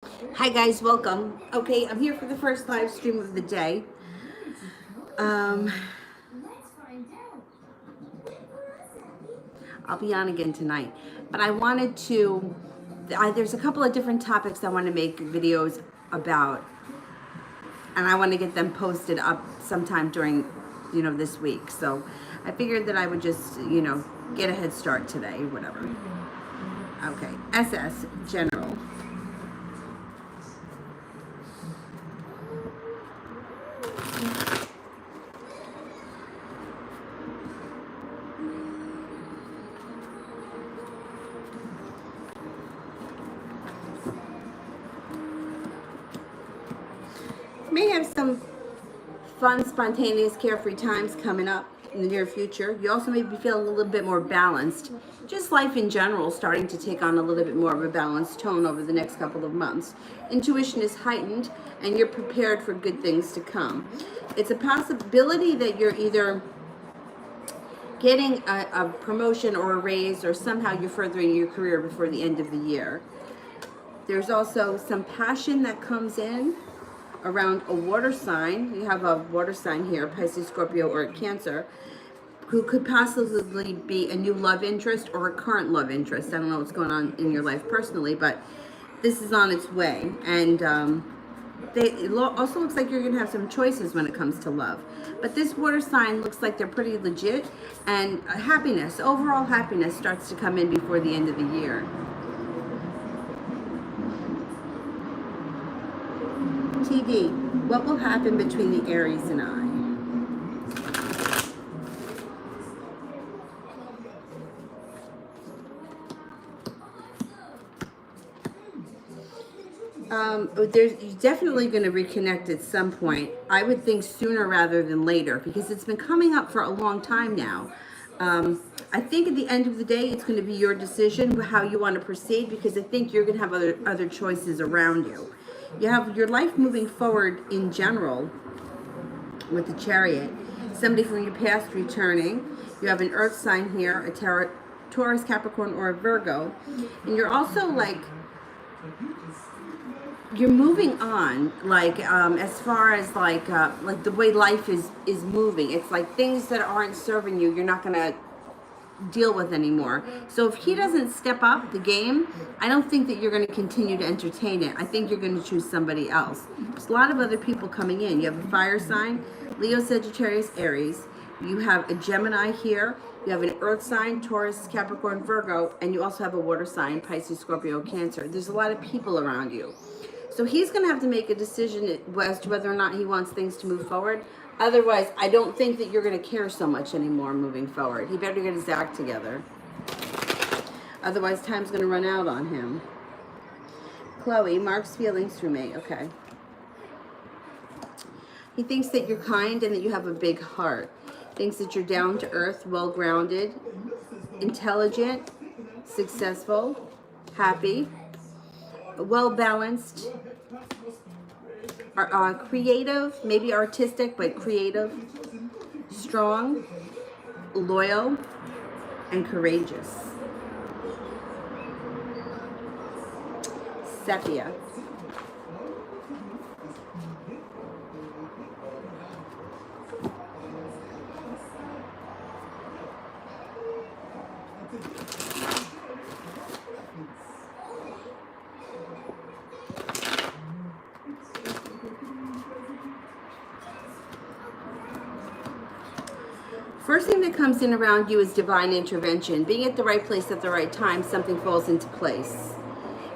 Hi guys, welcome. Okay, I'm here for the first live stream of the day. Um, I'll be on again tonight, but I wanted to. There's a couple of different topics I want to make videos about, and I want to get them posted up sometime during, this week. So I figured that I would just, get a head start today, whatever. Okay, SS General. May have some fun, spontaneous, carefree times coming up in the near future. You also may be feeling a little bit more balanced. Just life in general starting to take on a little bit more of a balanced tone over the next couple of months. Intuition is heightened and you're prepared for good things to come. It's a possibility that you're either getting a promotion or a raise, or somehow you're furthering your career before the end of the year. There's also some passion that comes in around a water sign. You have a water sign here, Pisces, Scorpio, or a Cancer, who could possibly be a new love interest or a current love interest. I don't know what's going on in your life personally, but this is on its way. And it also looks like you're going to have some choices when it comes to love. But this water sign looks like they're pretty legit, and happiness, overall happiness, starts to come in before the end of the year. TD, what will happen between the Aries and I? You're definitely going to reconnect at some point. I would think sooner rather than later, because it's been coming up for a long time now. I think at the end of the day, it's going to be your decision how you want to proceed, because I think you're going to have other choices around you. You have your life moving forward in general with the Chariot. Somebody from your past returning. You have an Earth sign here, a Taurus, Capricorn, or a Virgo. And you're also like, you're moving on, like as far as like the way life is moving. It's like things that aren't serving you, you're not gonna deal with anymore. So if he doesn't step up the game, I don't think that you're going to continue to entertain it. I think you're going to choose somebody else. There's a lot of other people coming in. You have a fire sign, Leo, Sagittarius, Aries. You have a Gemini here. You have an earth sign, Taurus, Capricorn, Virgo, and you also have a water sign, Pisces, Scorpio, Cancer. There's a lot of people around you. So he's going to have to make a decision as to whether or not he wants things to move forward. Otherwise, I don't think that you're going to care so much anymore moving forward. He better get his act together. Otherwise, time's going to run out on him. Chloe, Mark's feelings through me. Okay. He thinks that you're kind and that you have a big heart. Thinks that you're down to earth, well-grounded, intelligent, successful, happy, well-balanced, creative, maybe artistic, but creative, strong, loyal, and courageous. Sepia. First thing that comes in around you is divine intervention. Being at the right place at the right time, something falls into place.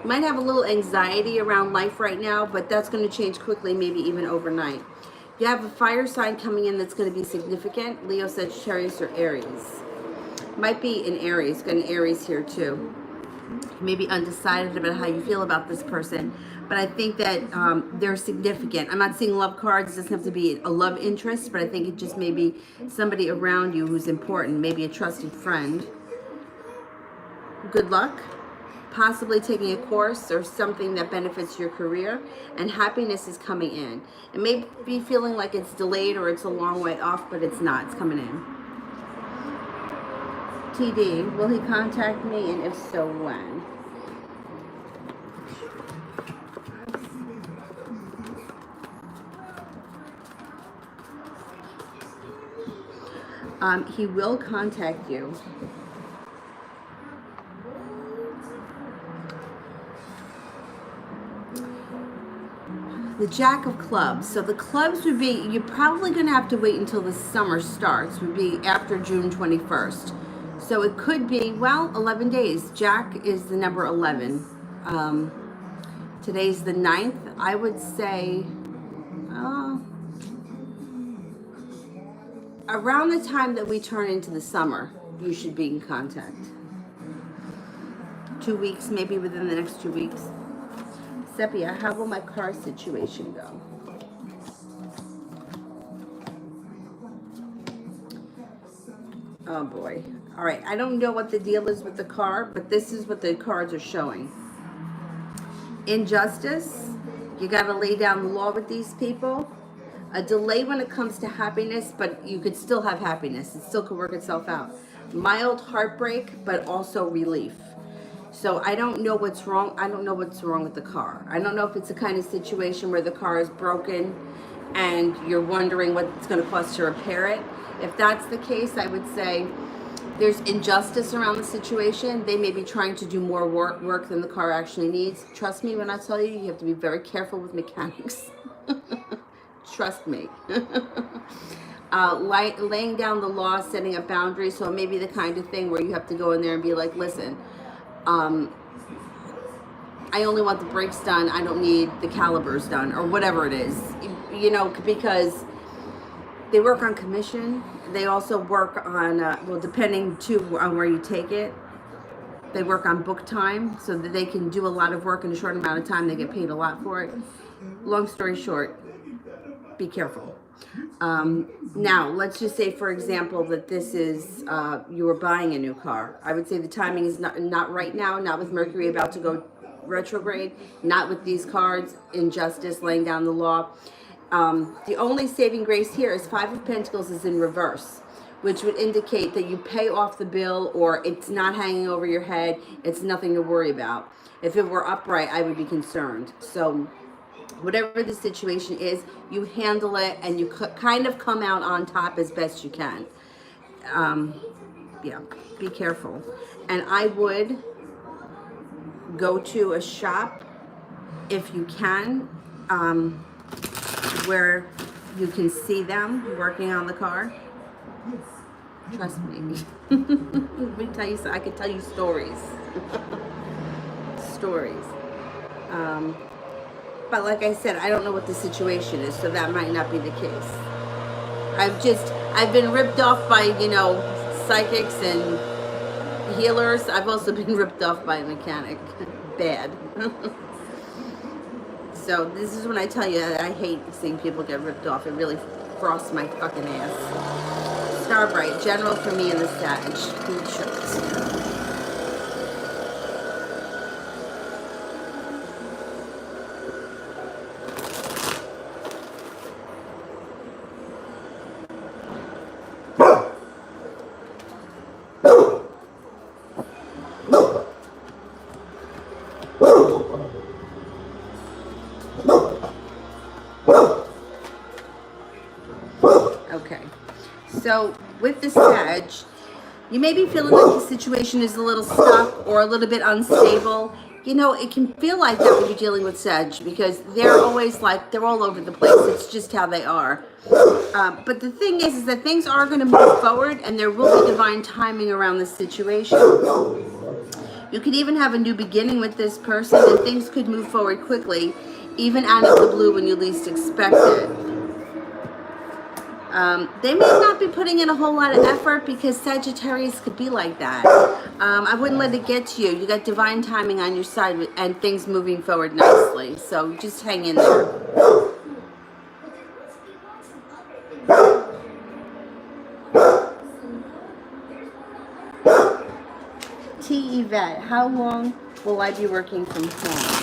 You might have a little anxiety around life right now, but that's going to change quickly, maybe even overnight. You have a fire sign coming in that's going to be significant, Leo, Sagittarius, or Aries. Might be an Aries, got an Aries here too. Maybe undecided about how you feel about this person, but I think that they're significant. I'm not seeing love cards. It doesn't have to be a love interest, but I think it just may be somebody around you who's important, maybe a trusted friend. Good luck. Possibly taking a course or something that benefits your career, and happiness is coming in. It may be feeling like it's delayed or it's a long way off, but it's not. It's coming in. TD, will he contact me, and if so, when? He will contact you. The Jack of Clubs. So the clubs would be, you're probably going to have to wait until the summer starts, would be after June 21st. So it could be, well, 11 days. Jack is the number 11. Today's the 9th. I would say around the time that we turn into the summer, you should be in contact. 2 weeks, maybe within the next 2 weeks. Sepia, how will my car situation go? Oh boy. All right, I don't know what the deal is with the car, but this is what the cards are showing. Injustice. You got to lay down the law with these people. A delay when it comes to happiness, but you could still have happiness. It still could work itself out. Mild heartbreak, but also relief. So I don't know what's wrong. I don't know what's wrong with the car. I don't know if it's the kind of situation where the car is broken and you're wondering what it's going to cost to repair it. If that's the case, I would say there's injustice around the situation. They may be trying to do more work than the car actually needs. Trust me when I tell you, you have to be very careful with mechanics. Trust me. Laying down the law, setting up boundaries. So it may be the kind of thing where you have to go in there and be like, listen, I only want the brakes done. I don't need the calipers done, or whatever it is. You know, because they work on commission. They also work on, well, depending too on where you take it, they work on book time so that they can do a lot of work in a short amount of time. They get paid a lot for it. Long story short, be careful. Now, let's just say, for example, that this is, you were buying a new car. I would say the timing is not right now, not with Mercury about to go retrograde, not with these cards, injustice, laying down the law. The only saving grace here is 5 of Pentacles is in reverse, which would indicate that you pay off the bill or it's not hanging over your head. It's nothing to worry about. If it were upright, I would be concerned. So whatever the situation is, you handle it and you kind of come out on top as best you can. Yeah, be careful. And I would go to a shop if you can, where you can see them working on the car. Trust me. Let me tell you, I could tell you stories. Stories. But like I said, I don't know what the situation is, so that might not be the case. I've been ripped off by, you know, psychics and healers. I've also been ripped off by a mechanic. Bad. So this is when I tell you I hate seeing people get ripped off. It really frosts my fucking ass. Starbright, general for me in the Sag. Food shows. Okay, so with the Sag, you may be feeling like the situation is a little stuck or a little bit unstable. You know, it can feel like that when you're dealing with Sag because they're always like, they're all over the place. It's just how they are. But the thing is that things are going to move forward and there will be divine timing around this situation. You could even have a new beginning with this person and things could move forward quickly, even out of the blue when you least expect it. They may not be putting in a whole lot of effort because Sagittarius could be like that. I wouldn't let it get to you. You got divine timing on your side and things moving forward nicely. So just hang in there. T. Yvette, how long will I be working from home?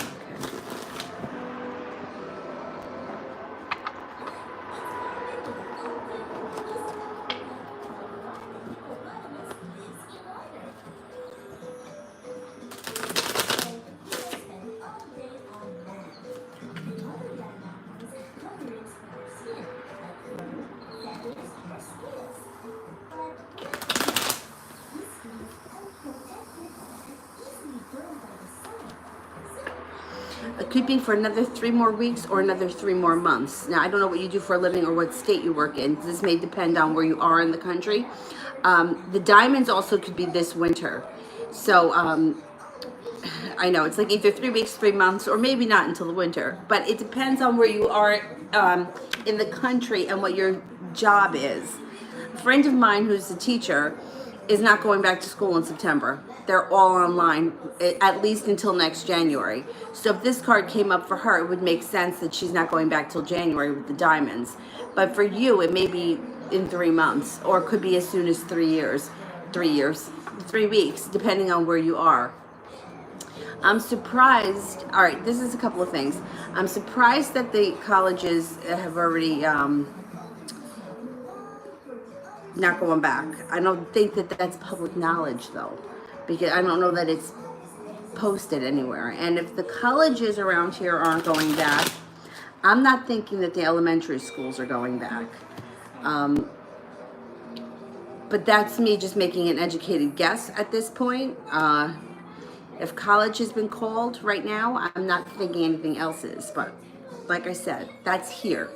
could be for another 3 more weeks or another 3 more months. Now, I don't know what you do for a living or what state you work in. This may depend on where you are in the country. The diamonds also could be this winter. So I know it's like either 3 weeks, 3 months, or maybe not until the winter. But it depends on where you are in the country and what your job is. A friend of mine who's a teacher is not going back to school in September. They're all online, at least until next January. So if this card came up for her, it would make sense that she's not going back till January with the diamonds. But for you, it may be in 3 months, or it could be as soon as 3 years, 3 weeks, depending on where you are. I'm surprised, all right, this is a couple of things. I'm surprised that the colleges have already not going back. I don't think that that's public knowledge though, because I don't know that it's posted anywhere. And if the colleges around here aren't going back, I'm not thinking that the elementary schools are going back. But that's me just making an educated guess at this point. If college has been called right now, I'm not thinking anything else is. But like I said, that's here.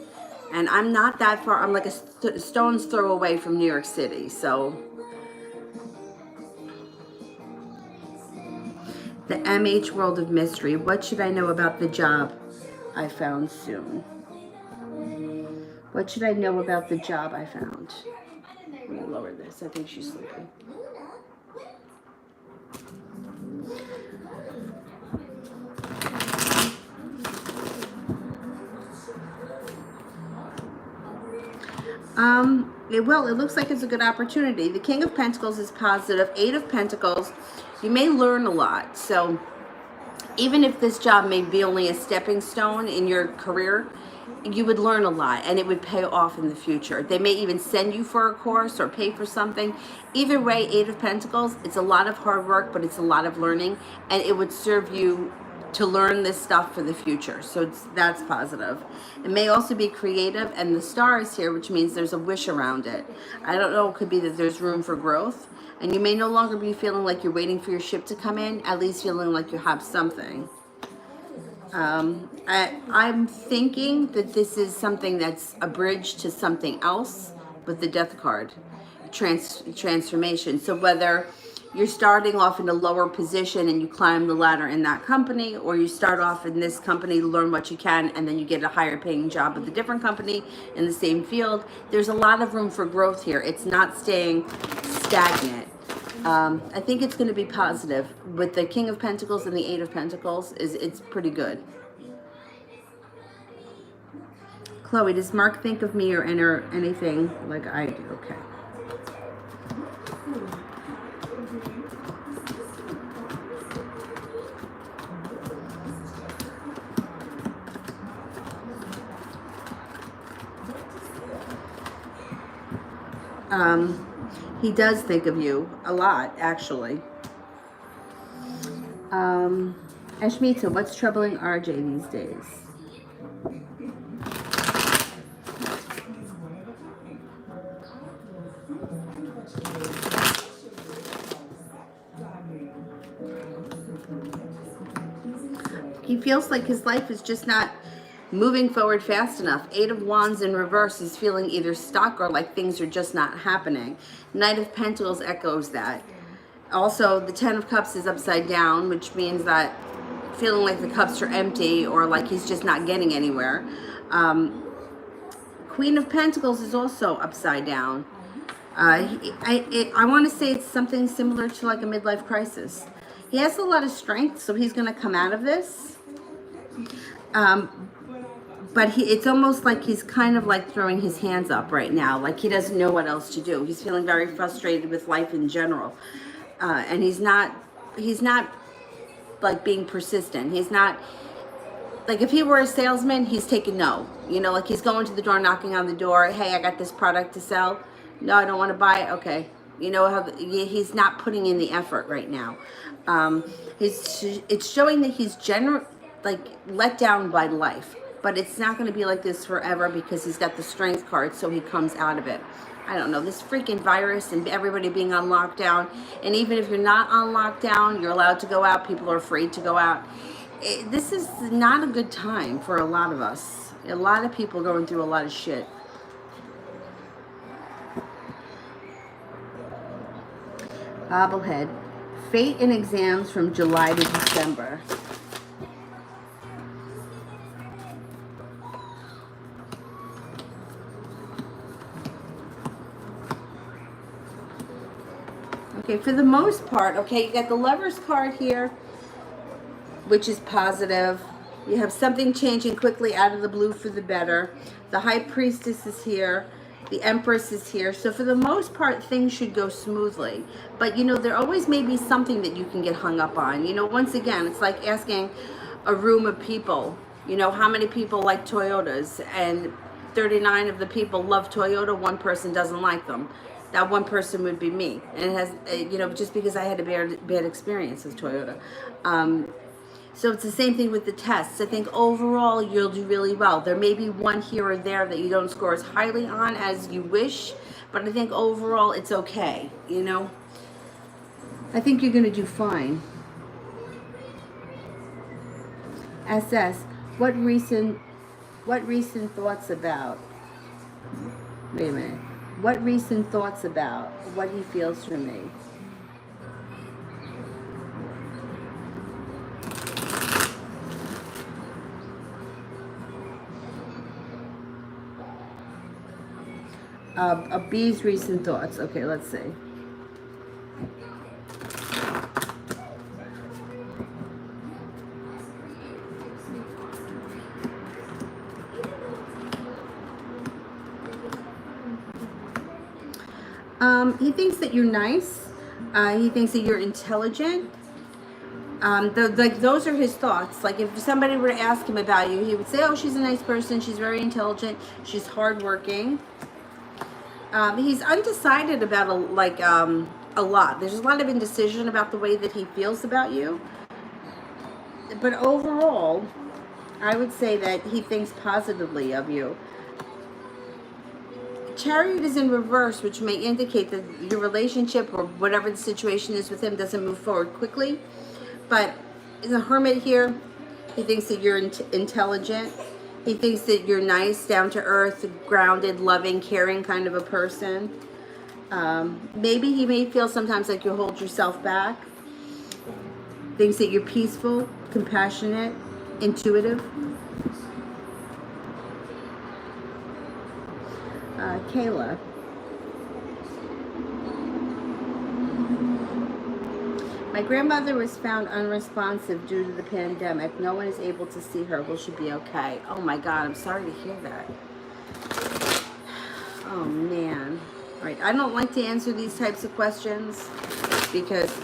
And I'm not that far. I'm like a stone's throw away from New York City. So the MH World of Mystery. What should I know about the job I found soon? What should I know about the job I found? Let me lower this. I think she's sleeping. Well, it looks like it's a good opportunity. The King of Pentacles is positive. 8 of Pentacles, you may learn a lot. So even if this job may be only a stepping stone in your career, you would learn a lot and it would pay off in the future. They may even send you for a course or pay for something. Either way, 8 of Pentacles, it's a lot of hard work, but it's a lot of learning, and it would serve you to learn this stuff for the future. So that's positive. It may also be creative, and the star is here, which means there's a wish around it. I don't know, it could be that there's room for growth, and you may no longer be feeling like you're waiting for your ship to come in, at least feeling like you have something. I'm thinking that this is something that's a bridge to something else with the Death card, transformation. So whether you're starting off in a lower position and you climb the ladder in that company, or you start off in this company, learn what you can, and then you get a higher paying job with a different company in the same field. There's a lot of room for growth here. It's not staying stagnant. I think it's going to be positive. With the King of Pentacles and the 8 of Pentacles, it's pretty good. Chloe, does Mark think of me or enter anything like I do? Okay. He does think of you a lot, actually. Ashmita, what's troubling RJ these days? He feels like his life is just not moving forward fast enough. 8 of Wands in reverse is feeling either stuck or like things are just not happening. Knight of Pentacles echoes that. Also, the 10 of Cups is upside down, which means that feeling like the cups are empty or like he's just not getting anywhere. Queen of Pentacles is also upside down. I want to say it's something similar to like a midlife crisis. He has a lot of strength, so he's going to come out of this. But it's almost like he's kind of like throwing his hands up right now. Like he doesn't know what else to do. He's feeling very frustrated with life in general. And he's not like being persistent. He's not, like if he were a salesman, he's taking no. You know, like he's going to the door, knocking on the door. Hey, I got this product to sell. No, I don't want to buy it. Okay. You know how he's not putting in the effort right now. It's showing that he's like let down by life. But it's not going to be like this forever because he's got the Strength card, so he comes out of it. I don't know, this freaking virus and everybody being on lockdown. And even if you're not on lockdown, you're allowed to go out. People are afraid to go out. This is not a good time for a lot of us. A lot of people going through a lot of shit. Bobblehead. Fate and exams from July to December. Okay, for the most part, okay, you got the Lover's card here, which is positive. You have something changing quickly out of the blue for the better. The High Priestess is here. The Empress is here. So for the most part, things should go smoothly. But, you know, there always may be something that you can get hung up on. You know, once again, it's like asking a room of people, you know, how many people like Toyotas? And 39 of the people love Toyota, one person doesn't like them. That one person would be me. And it has, you know, just because I had a bad experience with Toyota. So it's the same thing with the tests. I think overall you'll do really well. There may be one here or there that you don't score as highly on as you wish, but I think overall it's okay, you know? I think you're going to do fine. SS, what recent thoughts about? Wait a minute. What recent thoughts about what he feels for me? A B's recent thoughts. Okay, let's see. He thinks that you're nice. He thinks that you're intelligent. Like those are his thoughts. Like if somebody were to ask him about you, he would say, "Oh, she's a nice person. She's very intelligent. She's hardworking." He's undecided about a lot. There's a lot of indecision about the way that he feels about you. But overall, I would say that he thinks positively of you. Chariot is in reverse, which may indicate that your relationship or whatever the situation is with him doesn't move forward quickly. But the Hermit here, he thinks that you're intelligent. He thinks that you're nice, down to earth, grounded, loving, caring kind of a person. Maybe he may feel sometimes like you hold yourself back. Thinks that you're peaceful, compassionate, intuitive. Kayla. My grandmother was found unresponsive due to the pandemic. No one is able to see her. Will she be okay? Oh my God, I'm sorry to hear that. Oh man. All right, I don't like to answer these types of questions because,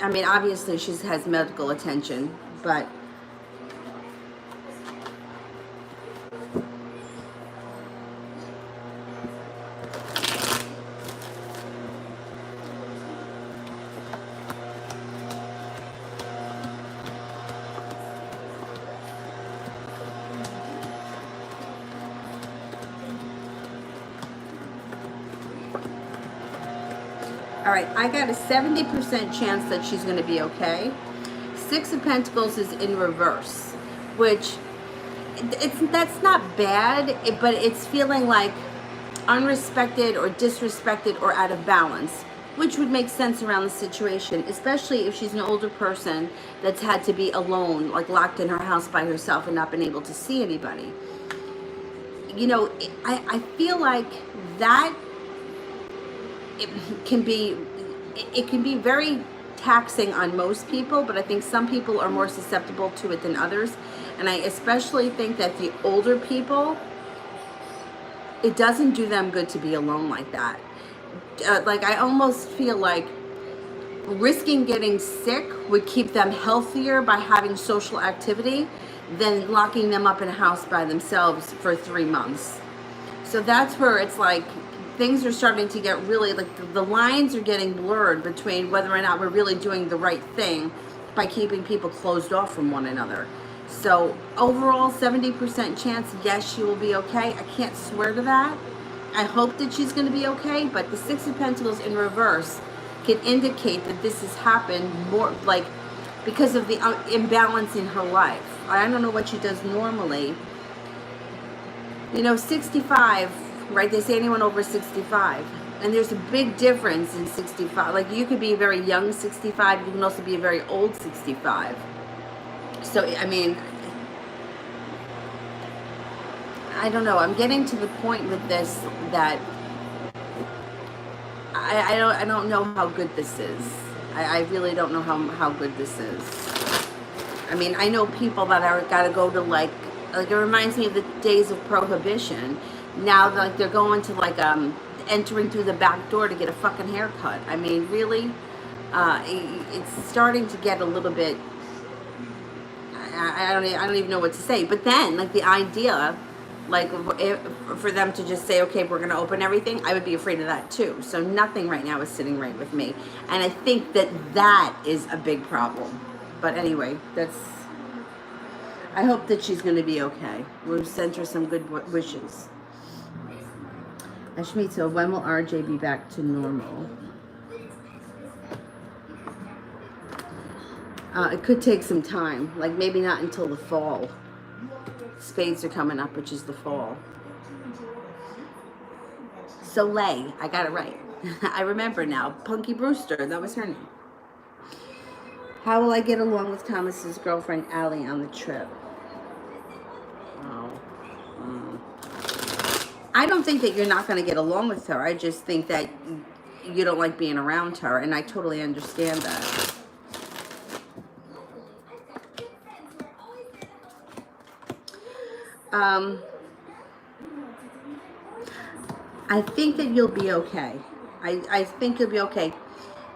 I mean, obviously she has medical attention, but all right, I got a 70% chance that she's going to be okay. Six of Pentacles is in reverse, which that's not bad, but it's feeling like unrespected or disrespected or out of balance, which would make sense around the situation, especially if she's an older person that's had to be alone, like locked in her house by herself and not been able to see anybody. You know, I feel like that it can be very taxing on most people, but I think some people are more susceptible to it than others. And I especially think that the older people, it doesn't do them good to be alone like that. Like I almost feel like risking getting sick would keep them healthier by having social activity than locking them up in a house by themselves for 3 months. So that's where it's like things are starting to get really, like the lines are getting blurred between whether or not we're really doing the right thing by keeping people closed off from one another. So overall, 70% chance, yes, she will be okay. I can't swear to that. I hope that she's going to be okay, but the Six of Pentacles in reverse can indicate that this has happened more, like because of the imbalance in her life. I don't know what she does normally. You know, 65, right? They say anyone over 65. And there's a big difference in 65. Like, you could be a very young 65. You can also be a very old 65. So, I mean, I don't know. I'm getting to the point with this that I don't know how good this is. I really don't know how good this is. I mean, I know people that are gotta go to like it reminds me of the days of prohibition. Now, like, they're going to like entering through the back door to get a fucking haircut. I mean, really, it's starting to get a little bit. I don't even know what to say. But then, like, the idea, like, for them to just say, okay, we're going to open everything, I would be afraid of that too. So nothing right now is sitting right with me. And I think that is a big problem. But anyway, I hope that she's going to be okay. We'll send her some good wishes. Ashmi, so when will RJ be back to normal? It could take some time. Like, maybe not until the fall. Spades are coming up, which is the fall. Soleil, I got it right. I remember now. Punky Brewster, that was her name. How will I get along with Thomas's girlfriend, Allie, on the trip? Oh. I don't think that you're not going to get along with her. I just think that you don't like being around her, and I totally understand that. I think that you'll be okay. I think you'll be okay.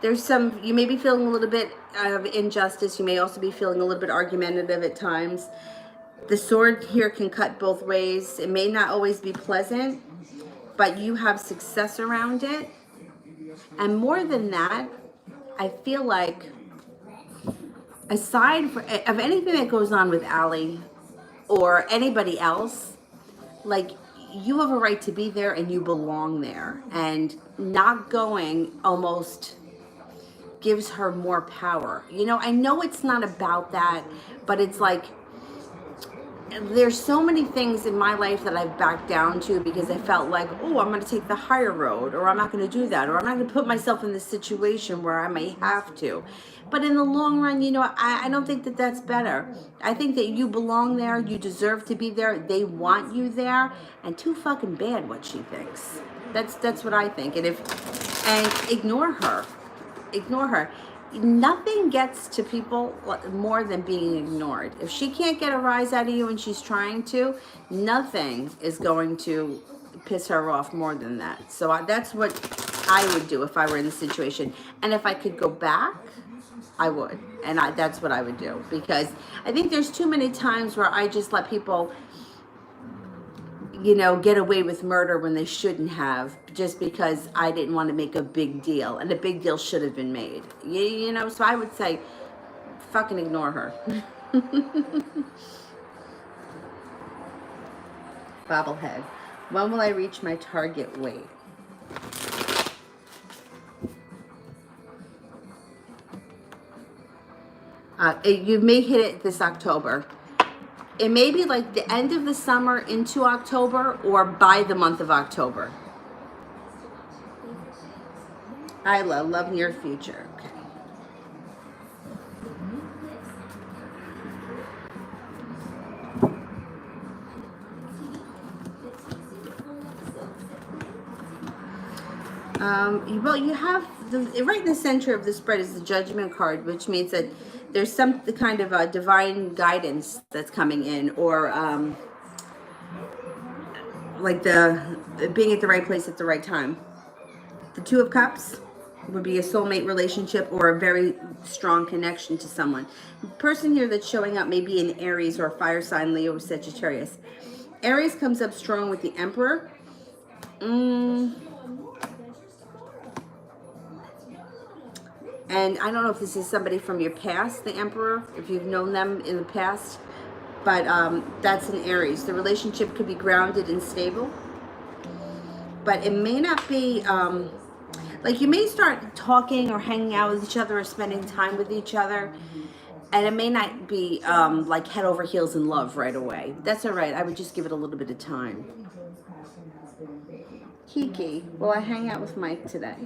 There's you may be feeling a little bit of injustice. You may also be feeling a little bit argumentative at times. The sword here can cut both ways. It may not always be pleasant, but you have success around it. And more than that, I feel like, aside of anything that goes on with Allie or anybody else, like, you have a right to be there and you belong there. And not going almost gives her more power. You know, I know it's not about that, but it's like, there's so many things in my life that I've backed down to because I felt like, oh, I'm going to take the higher road, or I'm not going to do that, or I'm not going to put myself in this situation where I may have to. But in the long run, you know, I don't think that that's better. I think that you belong there. You deserve to be there. They want you there. And too fucking bad what she thinks. That's what I think. And ignore her. Ignore her. Nothing gets to people more than being ignored. If she can't get a rise out of you and she's trying to, nothing is going to piss her off more than that. So that's what I would do if I were in the situation. And if I could go back, I would. And that's what I would do. Because I think there's too many times where I just let people, you know, get away with murder when they shouldn't have, just because I didn't want to make a big deal, and a big deal should have been made. You know, so I would say, fucking ignore her. Bobblehead. When will I reach my target weight? You may hit it this October. It may be like the end of the summer into October, or by the month of October. Isla, love near future. Okay. Well, you have right in the center of the spread is the Judgment card, which means that there's some kind of divine guidance that's coming in, or like being at the right place at the right time. The Two of Cups would be a soulmate relationship or a very strong connection to someone. The person here that's showing up may be an Aries or a fire sign, Leo or Sagittarius. Aries comes up strong with the Emperor. And I don't know if this is somebody from your past, the Emperor, if you've known them in the past, but that's an Aries. The relationship could be grounded and stable, but it may not be, like, you may start talking or hanging out with each other or spending time with each other, And it may not be like head over heels in love right away. That's all right. I would just give it a little bit of time. Kiki, will I hang out with Mike today?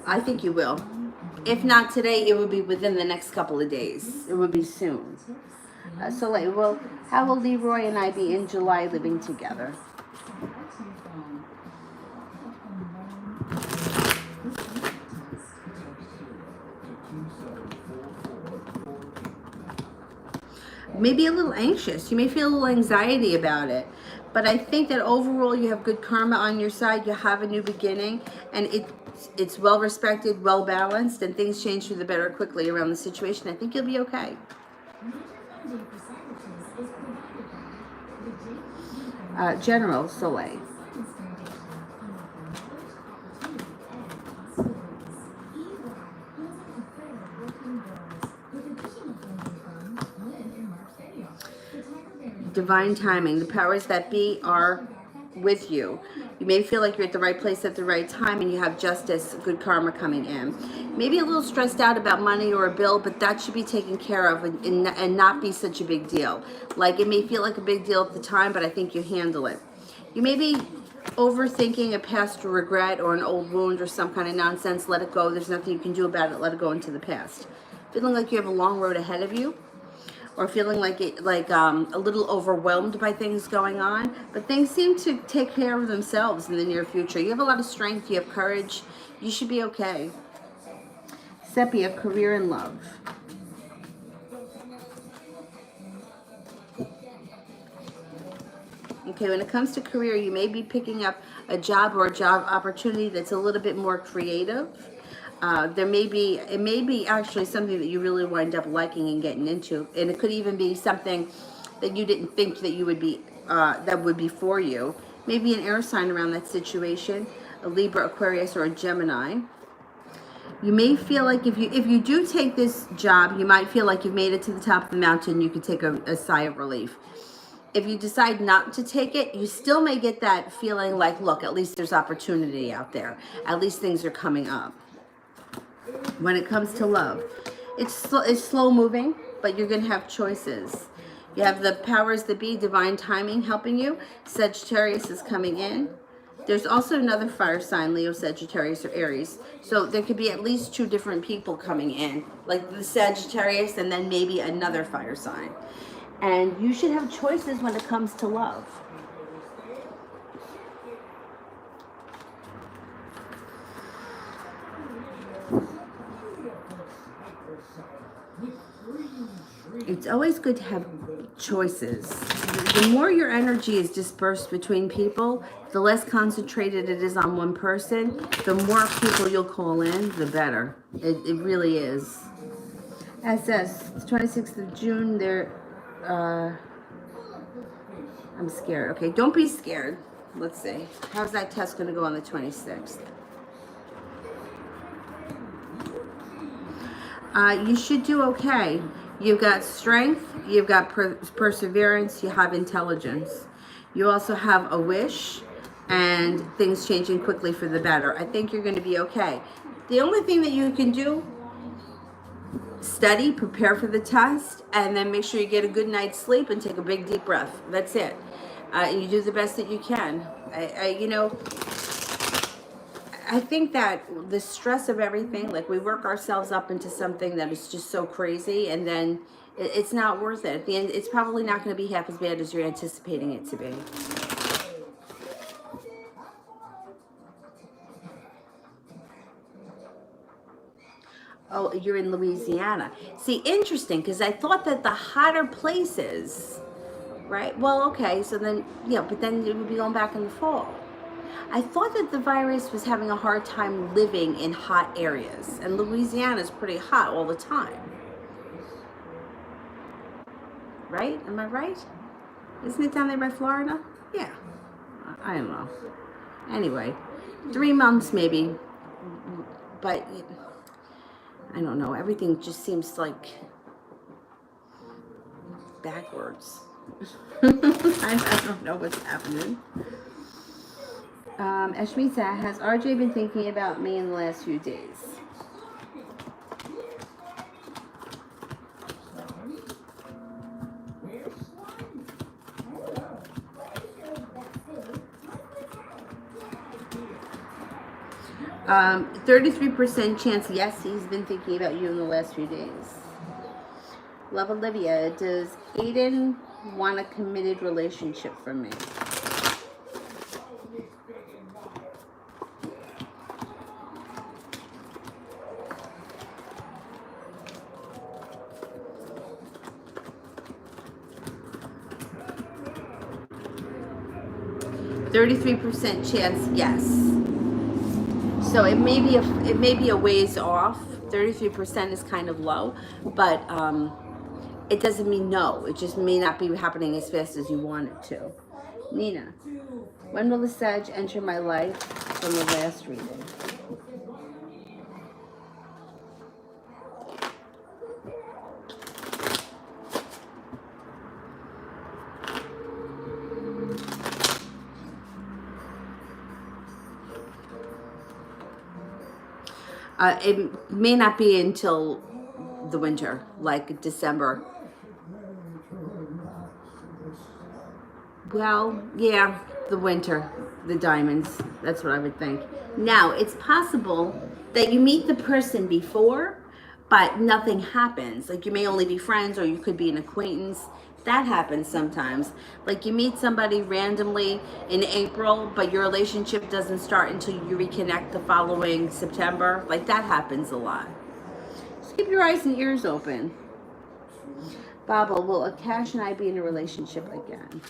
I think you will. If not today, it would be within the next couple of days. It would be soon. So, like, well, how will Leroy and I be in July living together? Maybe a little anxious. You may feel a little anxiety about it. But I think that overall you have good karma on your side. You have a new beginning. And it's well respected, well balanced. And things change for the better quickly around the situation. I think you'll be okay. General Soleil. Divine timing. The powers that be are with you. You may feel like you're at the right place at the right time and you have justice, good karma coming in. Maybe a little stressed out about money or a bill, but that should be taken care of and not be such a big deal. Like, it may feel like a big deal at the time, but I think you handle it. You may be overthinking a past regret or an old wound or some kind of nonsense. Let it go. There's nothing you can do about it. Let it go into the past. Feeling like you have a long road ahead of you, or feeling like a little overwhelmed by things going on, but things seem to take care of themselves in the near future. You have a lot of strength, you have courage, you should be okay. Sepia, career and love. Okay, when it comes to career, you may be picking up a job or a job opportunity that's a little bit more creative. It may be actually something that you really wind up liking and getting into, and it could even be something that you didn't think that you would be, that would be for you. Maybe an air sign around that situation, a Libra, Aquarius, or a Gemini. You may feel like if you do take this job, you might feel like you've made it to the top of the mountain. You could take a sigh of relief. If you decide not to take it, you still may get that feeling like, look, at least there's opportunity out there. At least things are coming up. When it comes to love, it's slow moving, but you're going to have choices. You have the powers that be, divine timing helping you. Sagittarius is coming in. There's also another fire sign, Leo, Sagittarius, or Aries. So there could be at least 2 different people coming in, like the Sagittarius and then maybe another fire sign. And you should have choices when it comes to love. It's always good to have choices. The more your energy is dispersed between people, the less concentrated it is on one person, the more people you'll call in, the better. It really is. SS, 26th of June, I'm scared. Okay, don't be scared. Let's see. How's that test going to go on the 26th? You should do okay. You've got strength, you've got perseverance, you have intelligence. You also have a wish and things changing quickly for the better. I think you're going to be okay. The only thing that you can do, study, prepare for the test, and then make sure you get a good night's sleep and take a big deep breath. That's it. You do the best that you can. I think that the stress of everything, like we work ourselves up into something that is just so crazy, and then it's not worth it. At the end, it's probably not going to be half as bad as you're anticipating it to be. Oh, you're in Louisiana. See, interesting, because I thought that the hotter places, right? Well, okay, so then, but then it would be going back in the fall. I thought that the virus was having a hard time living in hot areas, and Louisiana is pretty hot all the time. Right? Am I right? Isn't it down there by Florida? Yeah. I don't know. Anyway, 3 months maybe but I don't know. Everything just seems like backwards. I don't know what's happening. Ashmita, has RJ been thinking about me in the last few days? 33% chance, yes, he's been thinking about you in the last few days. Love Olivia, does Aiden want a committed relationship from me? %33% chance, yes. So it may be a ways off. 33% is kind of low, but it doesn't mean no. It just may not be happening as fast as you want it to. Nina, when will the Sag enter my life from the last reading? It may not be until the winter, like December. Well, yeah, the winter, the diamonds. That's what I would think. Now, it's possible that you meet the person before, but nothing happens. Like, you may only be friends, or you could be an acquaintance. That happens sometimes. Like, you meet somebody randomly in April, but your relationship doesn't start until you reconnect the following September. Like, that happens a lot. Just keep your eyes and ears open. Baba, will Akash and I be in a relationship again?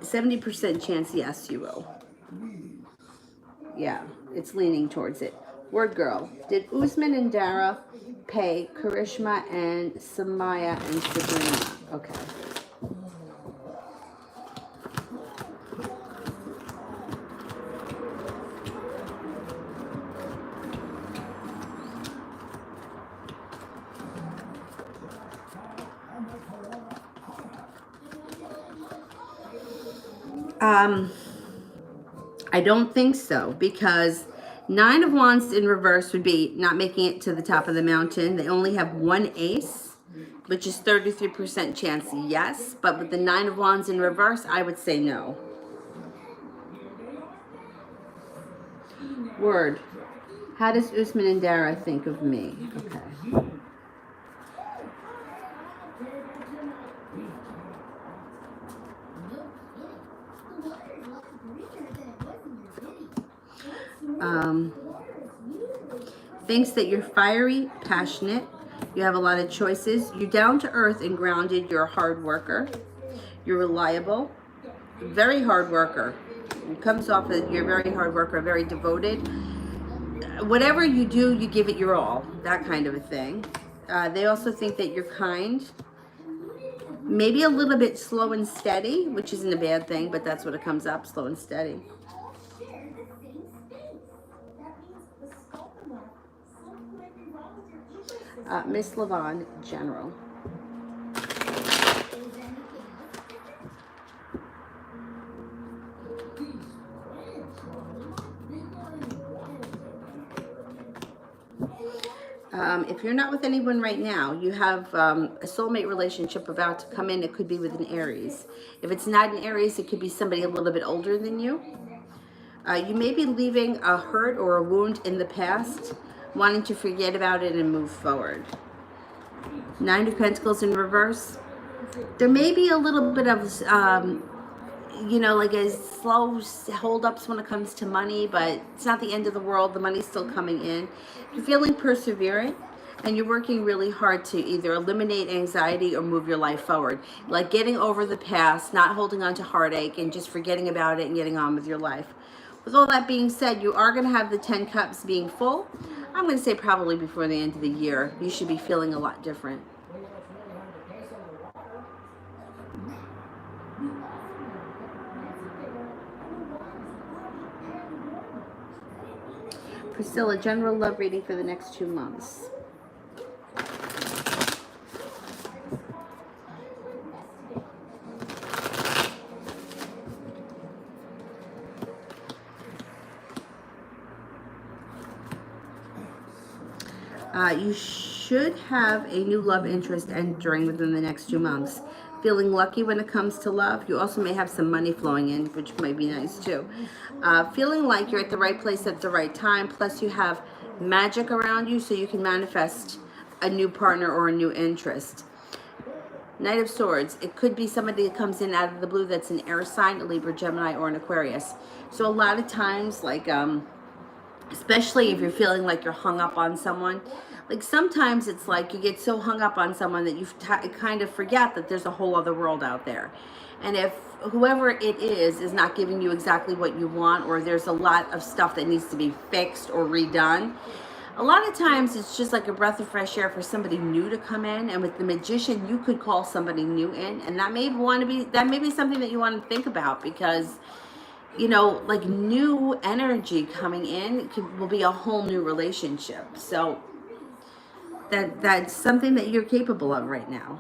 %70 chance, yes, you will. Yeah, it's leaning towards it. Word girl, did Usman and Dara pay Karishma and Samaya and Sabrina? Okay. I don't think so, because 9 of Wands in reverse would be not making it to the top of the mountain. They only have 1 ace, which is 33% chance, yes. But with the 9 of Wands in reverse, I would say no. Word. How does Usman and Dara think of me? Okay. Thinks that you're fiery, passionate, you have a lot of choices, you're down to earth and grounded, you're a hard worker, you're reliable, very hard worker. It comes off as you're a very hard worker, very devoted. Whatever you do, you give it your all, that kind of a thing. They also think that you're kind, maybe a little bit slow and steady, which isn't a bad thing, but that's what it comes up, slow and steady. Miss Levon, General. If you're not with anyone right now, you have a soulmate relationship about to come in. It could be with an Aries. If it's not an Aries, it could be somebody a little bit older than you. You may be leaving a hurt or a wound in the past, wanting to forget about it and move forward. 9 of Pentacles in reverse. There may be a little bit of, like a slow hold-ups when it comes to money, but it's not the end of the world. The money's still coming in. You're feeling perseverant, and you're working really hard to either eliminate anxiety or move your life forward. Like getting over the past, not holding on to heartache, and just forgetting about it and getting on with your life. With all that being said, you are going to have the 10 cups being full. I'm going to say probably before the end of the year, you should be feeling a lot different. Priscilla, general love reading for the next 2 months. You should have a new love interest entering within the next 2 months. Feeling lucky when it comes to love. You also may have some money flowing in, which might be nice too. Feeling like you're at the right place at the right time. Plus you have magic around you, so you can manifest a new partner or a new interest. Knight of Swords. It could be somebody that comes in out of the blue that's an air sign, a Libra, Gemini, or an Aquarius. So a lot of times, like, especially if you're feeling like you're hung up on someone, like sometimes it's like you get so hung up on someone that you kind of forget that there's a whole other world out there. And if whoever it is not giving you exactly what you want, or there's a lot of stuff that needs to be fixed or redone, a lot of times it's just like a breath of fresh air for somebody new to come in. And with the Magician, you could call somebody new in, and that may be something that you want to think about, because you know, like new energy coming in will be a whole new relationship. So that's something that you're capable of right now.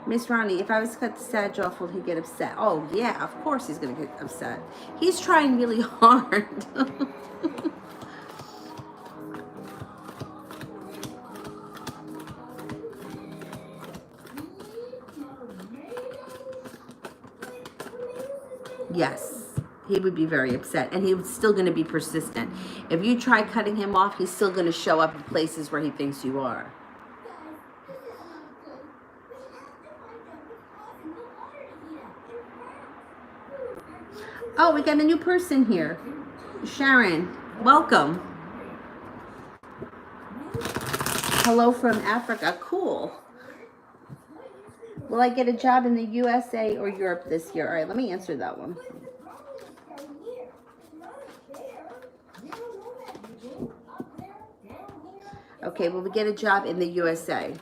Miss Ronnie, if I was to cut the Sag off, will he get upset? Oh yeah, of course he's gonna get upset. He's trying really hard. Yes, he would be very upset, and he's still going to be persistent. If you try cutting him off, he's still going to show up in places where he thinks you are. Oh, we got a new person here. Sharon, welcome. Hello from Africa. Cool. Will I get a job in the USA or Europe this year? All right, let me answer that one. Okay, will we get a job in the USA?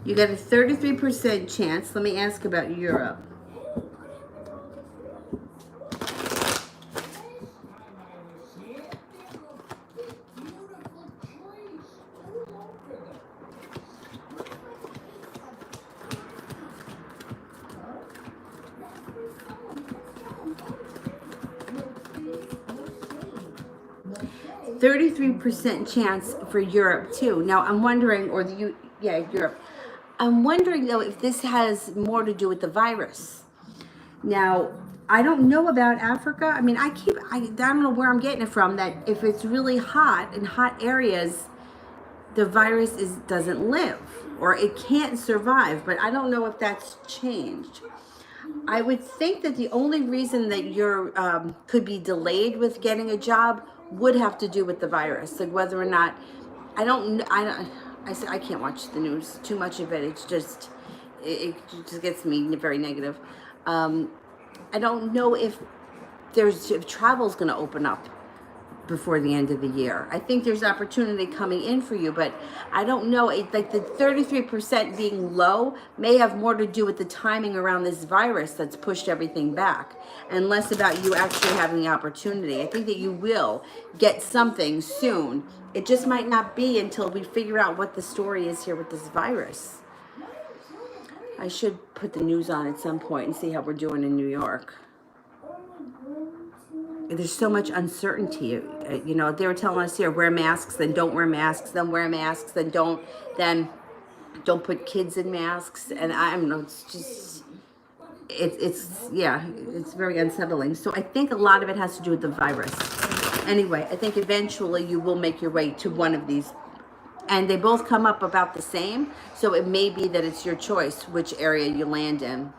You got a 33% chance. Let me ask about Europe. %33% chance for Europe too. Now I'm wondering, or Europe. I'm wondering though if this has more to do with the virus. Now, I don't know about Africa. I mean, I don't know where I'm getting it from, that if it's really hot in hot areas, the virus doesn't live, or it can't survive, but I don't know if that's changed. I would think that the only reason that you're could be delayed with getting a job would have to do with the virus, like whether or not, I can't watch the news, too much of it. It's just, it just gets me very negative. I don't know if travel's going to open up before the end of the year. I think there's opportunity coming in for you, but I don't know. Like the 33% being low may have more to do with the timing around this virus that's pushed everything back, and less about you actually having the opportunity. I think that you will get something soon. It just might not be until we figure out what the story is here with this virus. I should put the news on at some point and see how we're doing in New York. There's so much uncertainty. You know, they were telling us here, wear masks, then don't wear masks, then wear masks, then don't put kids in masks. And I don't know, it's just, it's very unsettling. So I think a lot of it has to do with the virus. Anyway, I think eventually you will make your way to one of these. And they both come up about the same. So it may be that it's your choice which area you land in.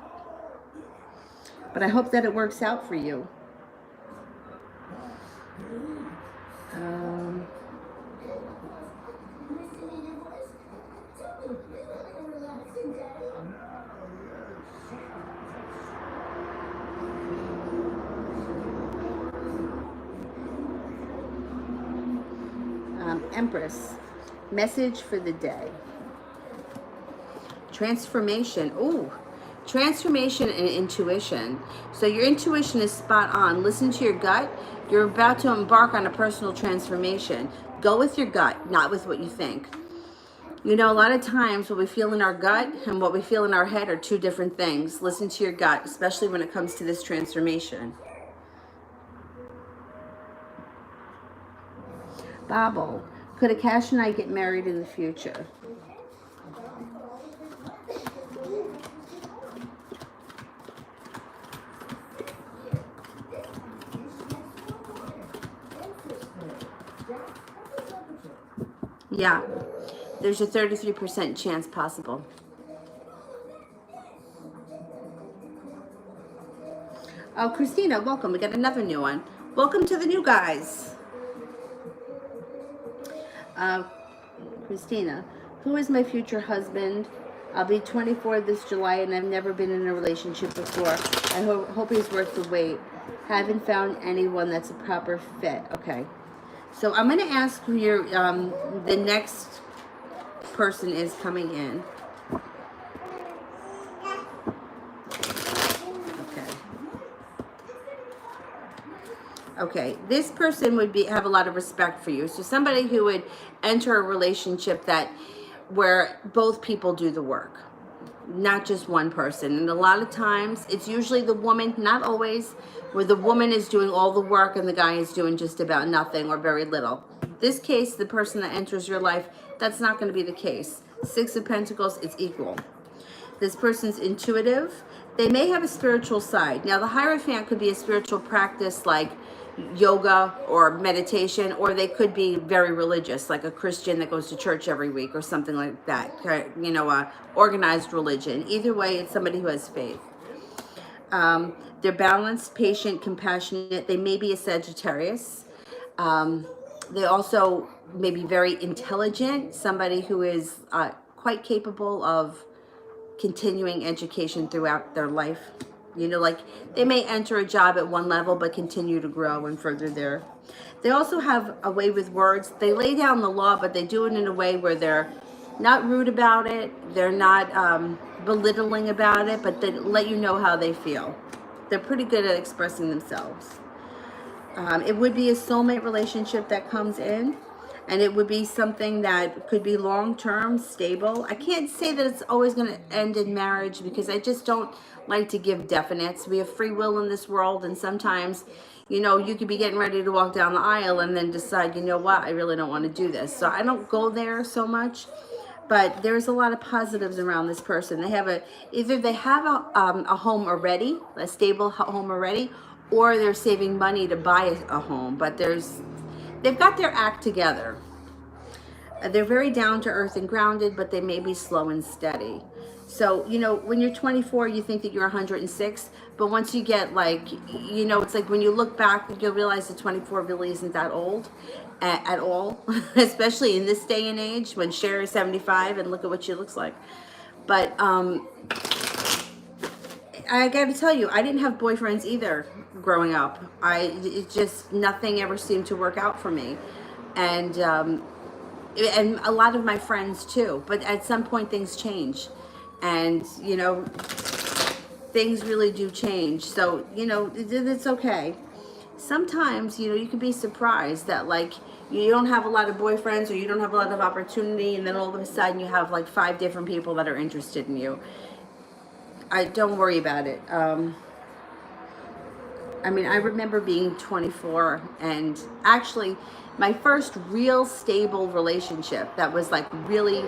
But I hope that it works out for you. Empress, message for the day. Transformation. Ooh, transformation and intuition. So your intuition is spot on. Listen to your gut. You're about to embark on a personal transformation. Go with your gut, not with what you think. You know, a lot of times what we feel in our gut and what we feel in our head are two different things. Listen to your gut, especially when it comes to this transformation. Babel, could Akash and I get married in the future? Yeah, there's a 33% chance possible. Oh, Christina, welcome. We got another new one. Welcome to the new guys. Christina, who is my future husband? I'll be 24 this July and I've never been in a relationship before. I hope he's worth the wait. Haven't found anyone that's a proper fit. Okay. So I'm going to ask who your the next person is coming in. Okay, this person would have a lot of respect for you. So somebody who would enter a relationship where both people do the work, not just one person. And a lot of times it's usually the woman, not always, where the woman is doing all the work and the guy is doing just about nothing or very little. This case, the person that enters your life, that's not going to be the case. Six of Pentacles, it's equal. This person's intuitive. They may have a spiritual side. Now, the Hierophant could be a spiritual practice like yoga or meditation, or they could be very religious, like a Christian that goes to church every week or something like that, you know, organized religion. Either way, it's somebody who has faith. They're balanced, patient, compassionate. They may be a Sagittarius. They also may be very intelligent, somebody who is quite capable of continuing education throughout their life. You know, like they may enter a job at one level but continue to grow and further there. They also have a way with words. They lay down the law, but they do it in a way where they're not rude about it. They're not belittling about it, but they let you know how they feel. They're pretty good at expressing themselves. It would be a soulmate relationship that comes in. And it would be something that could be long-term, stable. I can't say that it's always going to end in marriage because I just don't like to give definites. We have free will in this world, and sometimes, you know, you could be getting ready to walk down the aisle and then decide, you know what, I really don't want to do this. So I don't go there so much, but there's a lot of positives around this person. They have either they have a home already, a stable home already, or they're saving money to buy a home, but they've got their act together. They're very down to earth and grounded, but they may be slow and steady. So, you know, when you're 24, you think that you're 106, but once you get like, you know, it's like when you look back, you'll realize that 24 really isn't that old at all, especially in this day and age when Cher is 75 and look at what she looks like. But I got to tell you, I didn't have boyfriends either growing up. It just, nothing ever seemed to work out for me. And a lot of my friends too. But at some point things change. And, you know, things really do change. So, you know, it's okay. Sometimes, you know, you can be surprised that like you don't have a lot of boyfriends or you don't have a lot of opportunity, and then all of a sudden you have like 5 different people that are interested in you. Don't worry about it. I mean, I remember being 24 and actually my first real stable relationship that was like really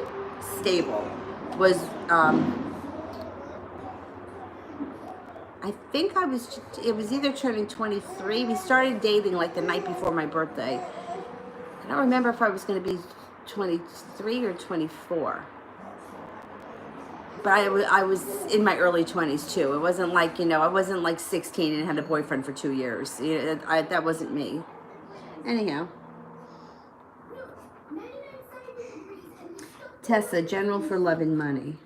stable was, I think it was either turning 23. We started dating like the night before my birthday. I don't remember if I was going to be 23 or 24. but I was in my early 20s too. It wasn't like, you know, I wasn't like 16 and had a boyfriend for 2 years. That wasn't me. Anyhow. Tessa, general for love and money.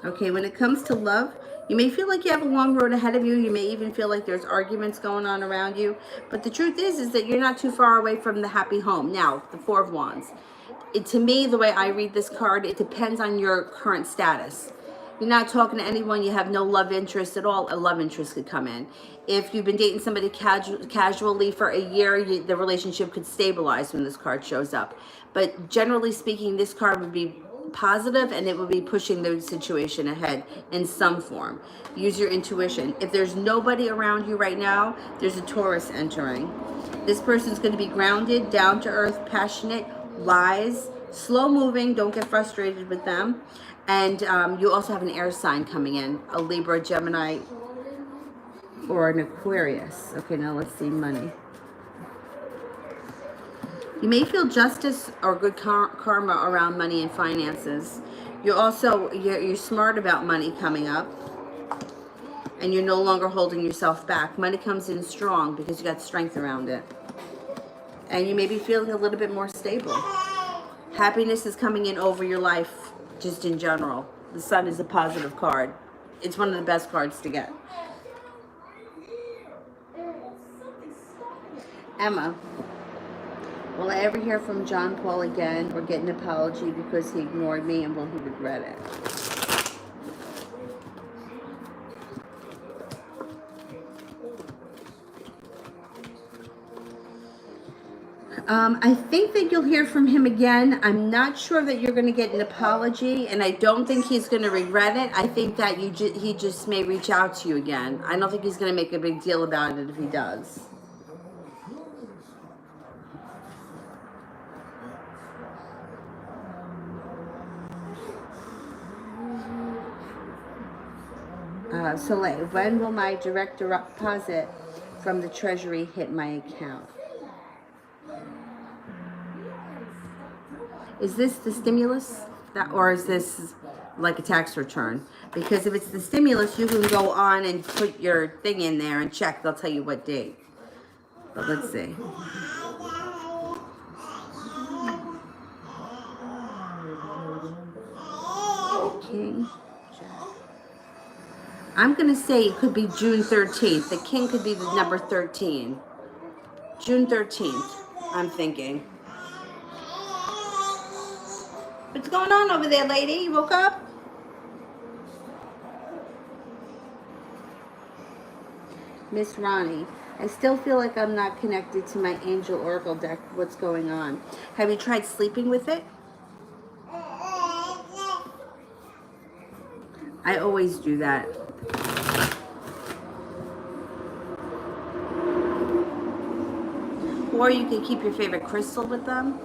Okay, when it comes to love, you may feel like you have a long road ahead of you. You may even feel like there's arguments going on around you. But the truth is that you're not too far away from the happy home. Now, the Four of Wands. To me, the way I read this card, it depends on your current status. You're not talking to anyone, you have no love interest at all, a love interest could come in. If you've been dating somebody casually for a year, the relationship could stabilize when this card shows up. But generally speaking, this card would be positive and it will be pushing the situation ahead in some form. Use your intuition. If there's nobody around you right now, there's a Taurus entering. This person's going to be grounded, down to earth, passionate, wise, slow moving. Don't get frustrated with them. And you also have an air sign coming in, a Libra, Gemini, or an Aquarius. Okay, now let's see money. You may feel justice or good karma around money and finances. You're smart about money coming up, and you're no longer holding yourself back. Money comes in strong because you got strength around it. And you may be feeling a little bit more stable. Happiness is coming in over your life, just in general. The Sun is a positive card. It's one of the best cards to get. Emma. Will I ever hear from John Paul again or get an apology because he ignored me, and will he regret it? I think that you'll hear from him again. I'm not sure that you're going to get an apology, and I don't think he's going to regret it. I think that he just may reach out to you again. I don't think he's going to make a big deal about it if he does. Soleil, when will my direct deposit from the Treasury hit my account? Is this the stimulus, or is this like a tax return? Because if it's the stimulus, you can go on and put your thing in there and check. They'll tell you what date. But let's see. King. I'm going to say it could be June 13th. The king could be the number 13. June 13th, I'm thinking. What's going on over there, lady? You woke up? Miss Ronnie, I still feel like I'm not connected to my Angel Oracle deck. What's going on? Have you tried sleeping with it? I always do that. Or you can keep your favorite crystal with them.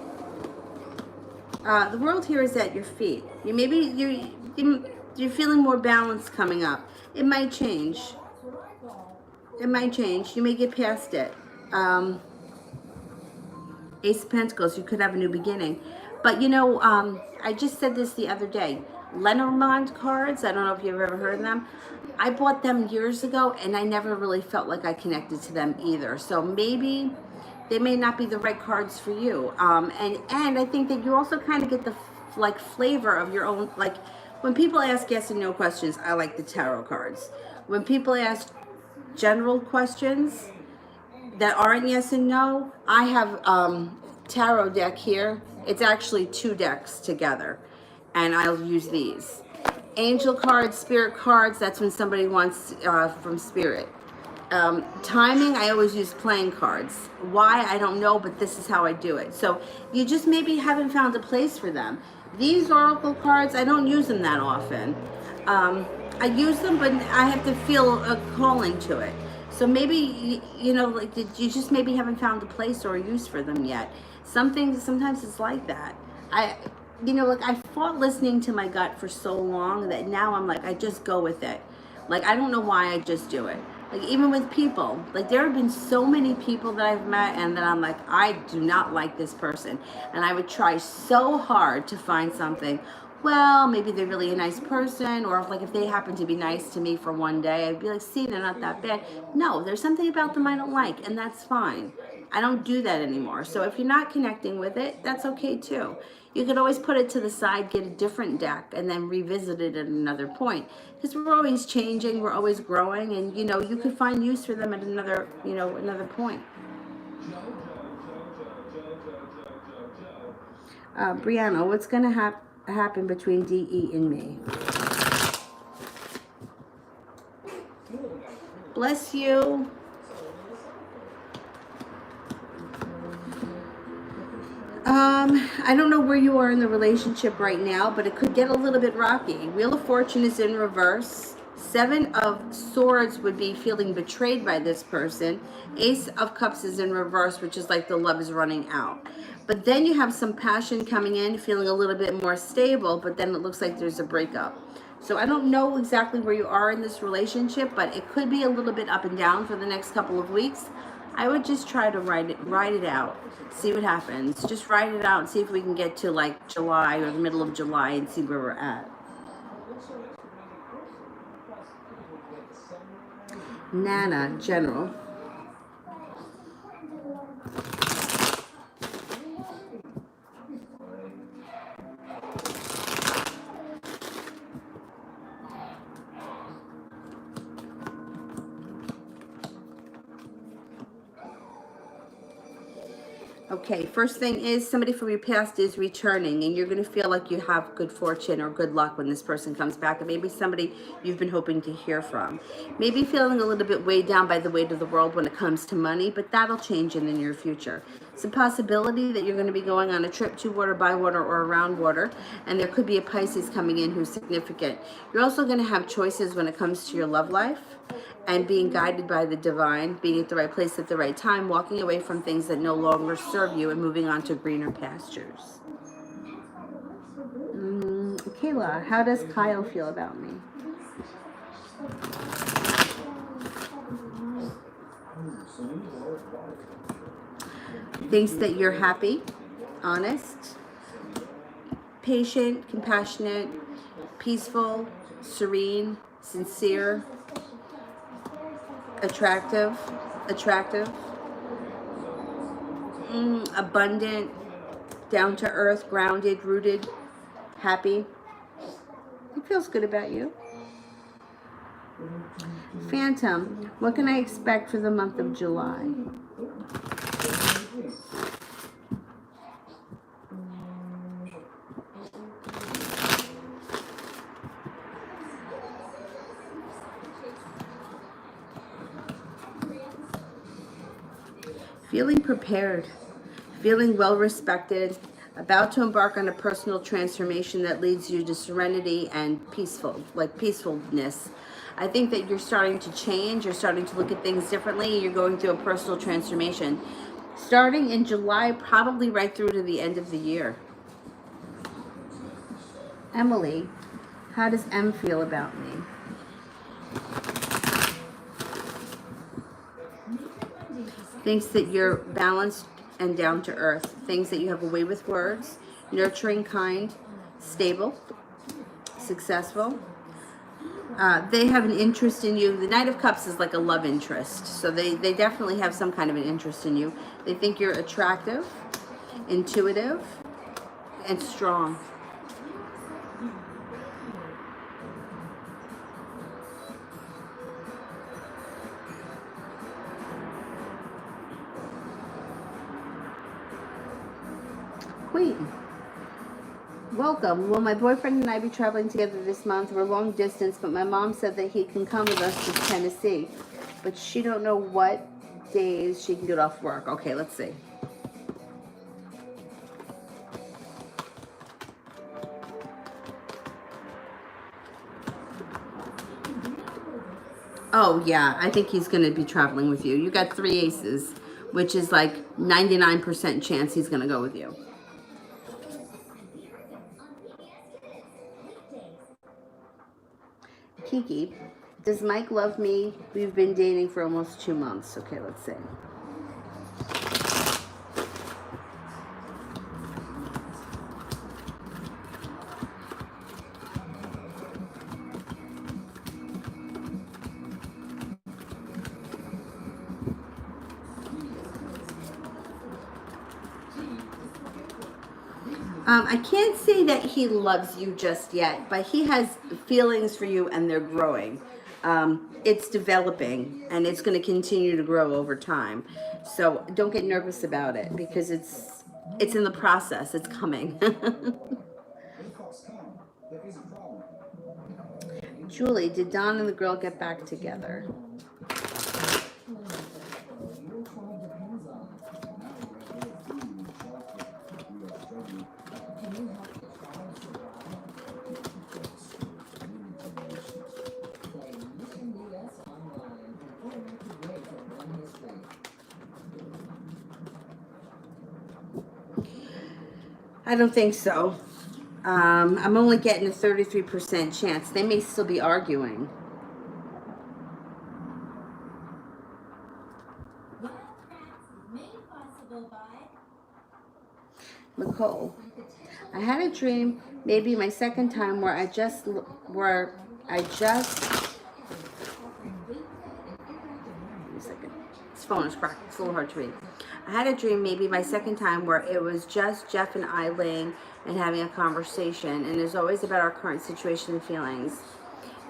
The world here is at your feet. You're feeling more balanced coming up. It might change. It might change. You may get past it. Ace of Pentacles, you could have a new beginning. But you know, I just said this the other day. Lenormand cards, I don't know if you've ever heard of them. I bought them years ago and I never really felt like I connected to them either. So maybe they may not be the right cards for you. And I think that you also kind of get the flavor of your own. Like when people ask yes and no questions, I like the tarot cards. When people ask general questions that aren't yes and no, I have tarot deck here. It's actually 2 decks together, and I'll use these. Angel cards, spirit cards, that's when somebody wants from spirit. Timing, I always use playing cards. Why, I don't know, but this is how I do it. So you just maybe haven't found a place for them. These oracle cards, I don't use them that often. I use them, but I have to feel a calling to it. So maybe, you know, like you just maybe haven't found a place or a use for them yet. Sometimes it's like that. I fought listening to my gut for so long that now I'm like, I just go with it. Like, I don't know why, I just do it. Like even with people, like there have been so many people that I've met and that I'm like, I do not like this person. And I would try so hard to find something. Well, maybe they're really a nice person, or if they happen to be nice to me for one day, I'd be like, see, they're not that bad. No, there's something about them I don't like, and that's fine. I don't do that anymore. So if you're not connecting with it, that's okay too. You could always put it to the side, get a different deck, and then revisit it at another point. Because we're always changing, we're always growing, and you could find use for them at another point. Brianna, what's going to happen between DE and me? Bless you. I don't know where you are in the relationship right now, but it could get a little bit rocky. Wheel of Fortune is in reverse. 7 of Swords would be feeling betrayed by this person. Ace of Cups is in reverse, which is like the love is running out. But then you have some passion coming in, feeling a little bit more stable, but then it looks like there's a breakup. So I don't know exactly where you are in this relationship, but it could be a little bit up and down for the next couple of weeks. I would just try to ride it out, see what happens. Just ride it out and see if we can get to like July or the middle of July and see where we're at. Nana, General. Okay, first thing is somebody from your past is returning, and you're going to feel like you have good fortune or good luck when this person comes back. And maybe somebody you've been hoping to hear from. Maybe feeling a little bit weighed down by the weight of the world when it comes to money, but that'll change in the near future. It's a possibility that you're going to be going on a trip to water, by water, or around water, and there could be a Pisces coming in who's significant. You're also going to have choices when it comes to your love life, and being guided by the divine, being at the right place at the right time, walking away from things that no longer serve you and moving on to greener pastures. Kayla, how does Kyle feel about me? Thinks that you're happy, honest, patient, compassionate, peaceful, serene, sincere, attractive, abundant, down to earth, grounded, rooted, happy. He feels good about you. Phantom, what can I expect for the month of July? Feeling prepared, feeling well respected, about to embark on a personal transformation that leads you to serenity and peacefulness. I think that you're starting to change, you're starting to look at things differently, you're going through a personal transformation. Starting in July, probably right through to the end of the year. Emily, how does M feel about me? Thinks that you're balanced and down to earth. Thinks that you have a way with words, nurturing, kind, stable, successful. They have an interest in you. The Knight of Cups is like a love interest. So they definitely have some kind of an interest in you. They think you're attractive, intuitive, and strong. Queen, welcome. Will my boyfriend and I be traveling together this month? We're long distance, but my mom said that he can come with us to Tennessee, but she don't know what days she can get off work. Okay, let's see. Oh yeah, I think he's going to be traveling with you. You got 3 aces, which is like 99% chance he's going to go with you. Kiki, Does Mike love me? We've been dating for almost 2 months. Okay, let's see. I can't say that he loves you just yet, but he has feelings for you and they're growing. It's developing and it's going to continue to grow over time. So don't get nervous about it because it's in the process. It's coming. Julie, did Don and the girl get back together? I don't think so. I'm only getting a 33% chance. They may still be arguing. Nicole, I had a dream, maybe my second time, where I just This phone is cracked. It's a little hard to read. I had a dream, maybe my second time, where it was just Jeff and I laying and having a conversation, and it's always about our current situation and feelings.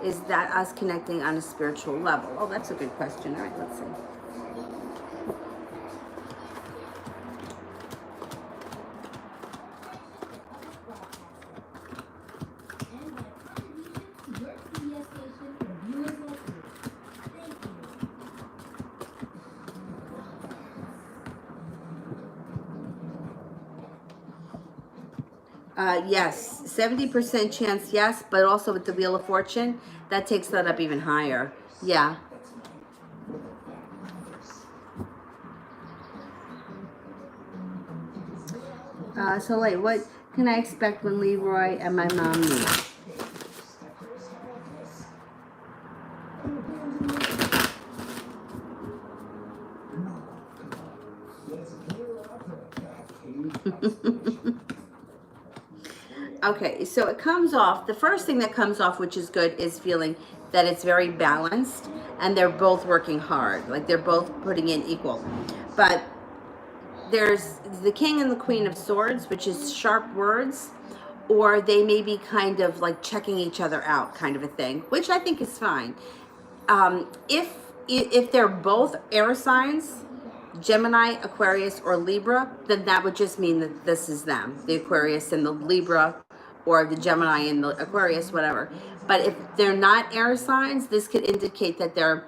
Is that us connecting on a spiritual level? Oh, that's a good question. All right, let's see. Yes, 70% chance, yes, but also with the Wheel of Fortune, that takes that up even higher. Yeah. Soleil, what can I expect when Leroy and my mom meet? Okay, so it comes off, the first thing that comes off, which is good, is feeling that it's very balanced and they're both working hard, like they're both putting in equal. But there's the King and the Queen of Swords, which is sharp words, or they may be kind of like checking each other out, kind of a thing, which I think is fine. If they're both air signs, Gemini, Aquarius, or Libra, then that would just mean that this is them, the Aquarius and the Libra, or the Gemini and the Aquarius, whatever. But if they're not air signs, this could indicate that they're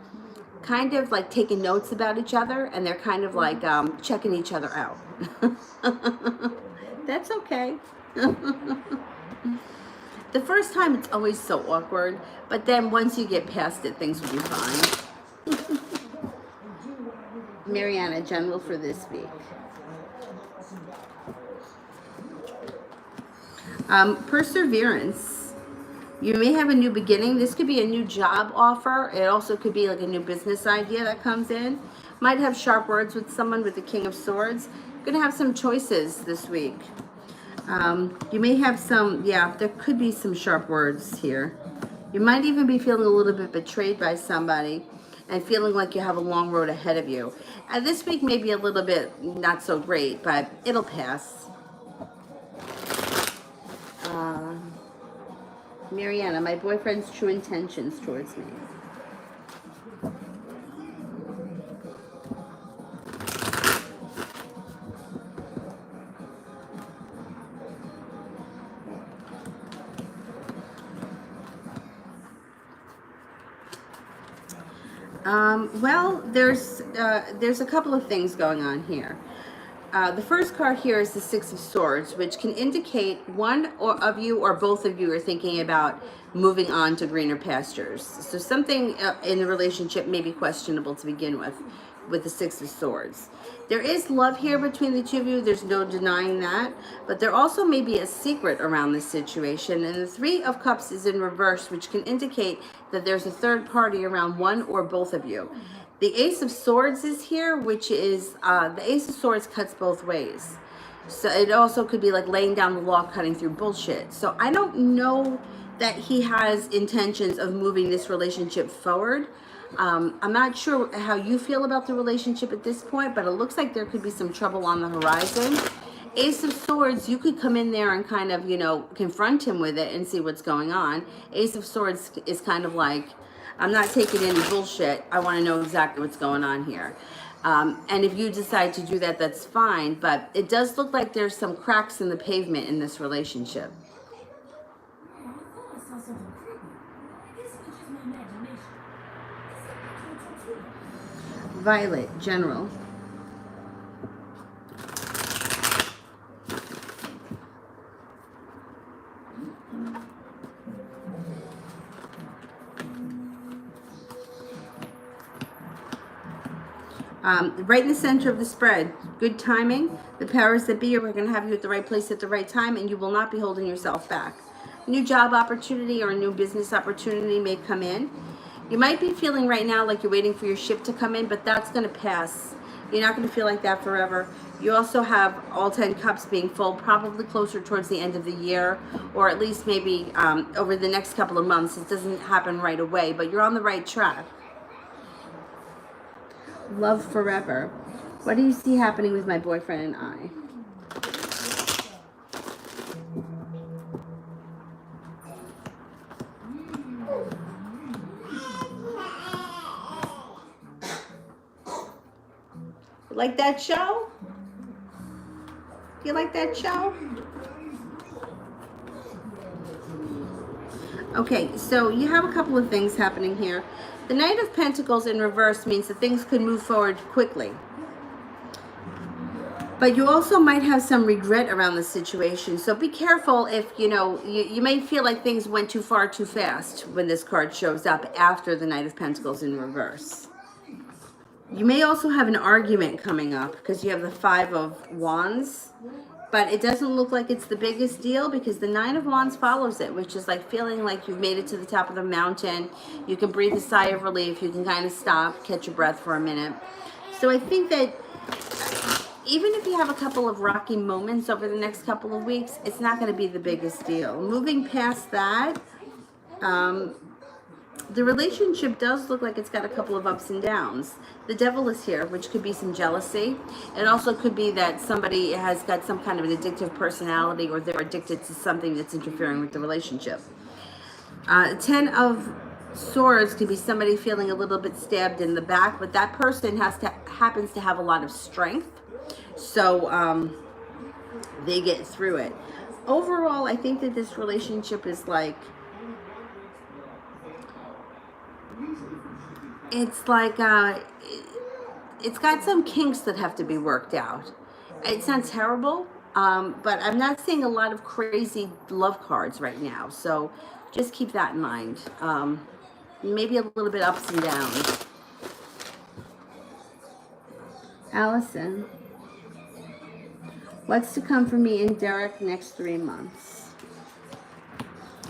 kind of like taking notes about each other and they're kind of like checking each other out. That's okay. The first time it's always so awkward, but then once you get past it, things will be fine. Mariana, general for this week. Perseverance. You may have a new beginning. This could be a new job offer. It also could be like a new business idea that comes in. Might have sharp words with someone with the King of Swords. Going to have some choices this week. You may have some, yeah, there could be some sharp words here. You might even be feeling a little bit betrayed by somebody and feeling like you have a long road ahead of you. This week may be a little bit not so great, but it'll pass. Mariana, my boyfriend's true intentions towards me. Well, there's a couple of things going on here. The first card here is the Six of Swords, which can indicate one of you or both of you are thinking about moving on to greener pastures. So something in the relationship may be questionable to begin with. with the Six of Swords. There is love here between the two of you. There's no denying that. But there also may be a secret around this situation. And the Three of Cups is in reverse, which can indicate that there's a third party around one or both of you. The Ace of Swords is here, which is, the Ace of Swords cuts both ways. So it also could be like laying down the law, cutting through bullshit. So I don't know that he has intentions of moving this relationship forward. I'm not sure how you feel about the relationship at this point, but it looks like there could be some trouble on the horizon. Ace of Swords, you could come in there and kind of, you know, confront him with it and see what's going on. Ace of Swords is kind of like, I'm not taking any bullshit. I want to know exactly what's going on here. And if you decide to do that, that's fine. But it does look like there's some cracks in the pavement in this relationship. Violet, General. Right in the center of the spread, good timing. The powers that be are going to have you at the right place at the right time, and you will not be holding yourself back. A new job opportunity or a new business opportunity may come in. You might be feeling right now like you're waiting for your ship to come in, but that's going to pass. You're not going to feel like that forever. You also have all 10 cups being full, probably closer towards the end of the year, or at least maybe over the next couple of months. It doesn't happen right away, but you're on the right track. Love forever. What do you see happening with my boyfriend and I? Like that show? You like that show? Okay, so you have a couple of things happening here. The Knight of Pentacles in reverse means that things could move forward quickly. But you also might have some regret around the situation. So be careful if, you know, you may feel like things went too far too fast when this card shows up after the Knight of Pentacles in reverse. You may also have an argument coming up because you have the Five of Wands. But it doesn't look like it's the biggest deal because the Nine of Wands follows it, which is like feeling like you've made it to the top of the mountain. You can breathe a sigh of relief. You can kind of stop, catch your breath for a minute. So I think that even if you have a couple of rocky moments over the next couple of weeks, it's not going to be the biggest deal. Moving past that, the relationship does look like it's got a couple of ups and downs. The Devil is here, which could be some jealousy. It also could be that somebody has got some kind of an addictive personality or they're addicted to something that's interfering with the relationship. 10 of Swords could be somebody feeling a little bit stabbed in the back, but that person happens to have a lot of strength. So they get through it. Overall, I think that this relationship is like, it's like, it's got some kinks that have to be worked out. It sounds terrible, but I'm not seeing a lot of crazy love cards right now. So just keep that in mind. Maybe a little bit ups and downs. Allison, what's to come for me and Derek next 3 months?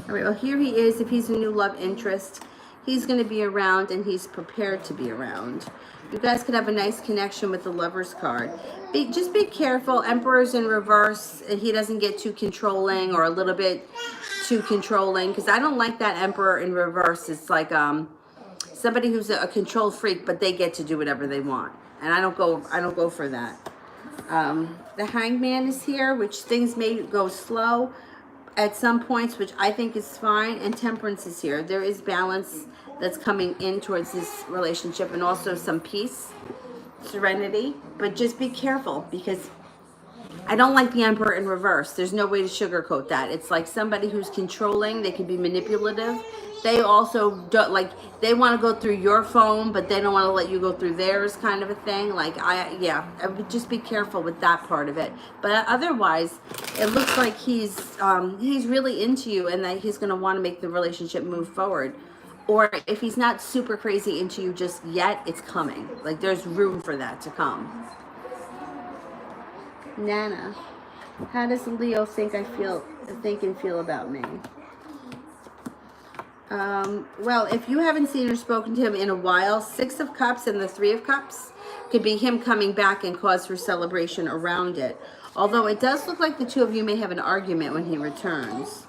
All right, well, here he is. If he's a new love interest, he's going to be around and he's prepared to be around. You guys could have a nice connection with the Lover's card. Just be careful. Emperor's in reverse. He doesn't get too controlling or a little bit too controlling, because I don't like that Emperor in reverse. It's like somebody who's a control freak, but they get to do whatever they want. And I don't go for that. The Hangman is here, which things may go slow at some points, which I think is fine. And Temperance is here. There is balance that's coming in towards this relationship, and also some peace, serenity. But just be careful, because I don't like the Emperor in reverse. There's no way to sugarcoat that. It's like somebody who's controlling. They can be manipulative. They also don't, like, they want to go through your phone, but they don't want to let you go through theirs, kind of a thing. Like, I would just be careful with that part of it. But otherwise, it looks like he's really into you, and that he's going to want to make the relationship move forward. Or if he's not super crazy into you just yet, it's coming. Like there's room for that to come. Nana, how does Leo think and feel about me? Well, if you haven't seen or spoken to him in a while, 6 of Cups and the 3 of Cups could be him coming back and cause for celebration around it. Although it does look like the two of you may have an argument when he returns.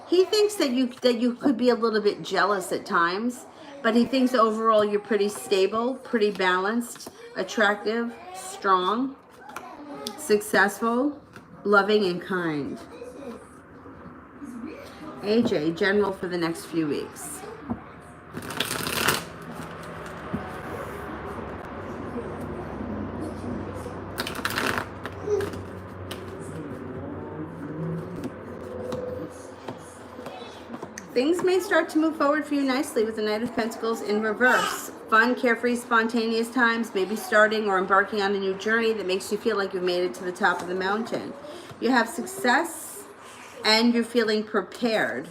He thinks that you could be a little bit jealous at times, but he thinks overall you're pretty stable, pretty balanced, attractive, strong, successful, loving, and kind. AJ, general for the next few weeks. Things may start to move forward for you nicely with the Knight of Pentacles in reverse. Fun, carefree, spontaneous times, maybe starting or embarking on a new journey that makes you feel like you've made it to the top of the mountain. You have success and you're feeling prepared.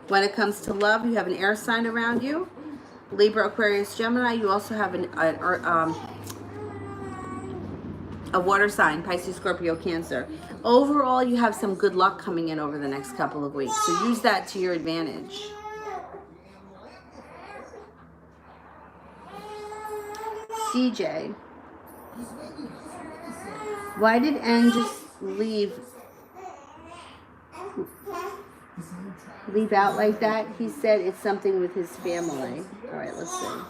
When it comes to love, you have an air sign around you. Libra, Aquarius, Gemini. You also have a water sign, Pisces, Scorpio, Cancer. Overall, you have some good luck coming in over the next couple of weeks. So use that to your advantage. CJ, why did N just leave out like that? He said it's something with his family. All right, let's see.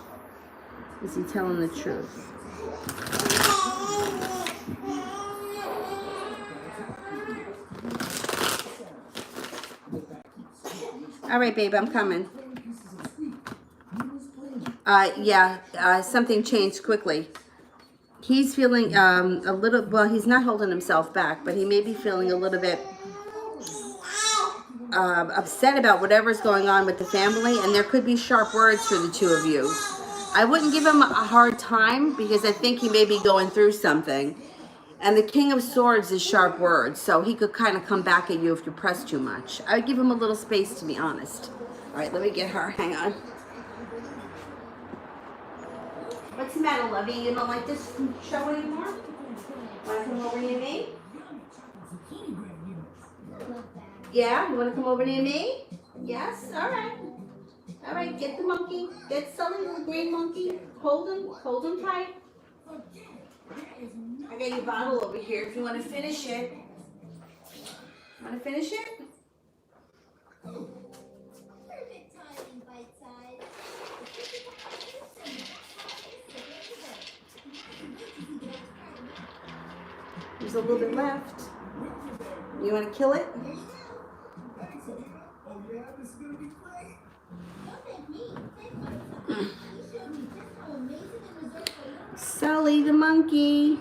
Is he telling the truth? All right, babe, I'm coming. Something changed quickly. He's feeling a little, well, he's not holding himself back, but he may be feeling a little bit upset about whatever's going on with the family, and there could be sharp words for the two of you. I wouldn't give him a hard time because I think he may be going through something. And the King of Swords is sharp words, so he could kind of come back at you if you press too much. I would give him a little space, to be honest. All right, let me get her. Hang on. What's the matter, Lovey? You don't like this show anymore? Want to come over near me? Yeah? You want to come over near me? Yes? All right. All right, get the monkey. Get Sully, the green monkey. Hold him tight. I got your bottle over here if you want to finish it. Want to finish it? There's a little bit left. You want to kill it? Sully the monkey.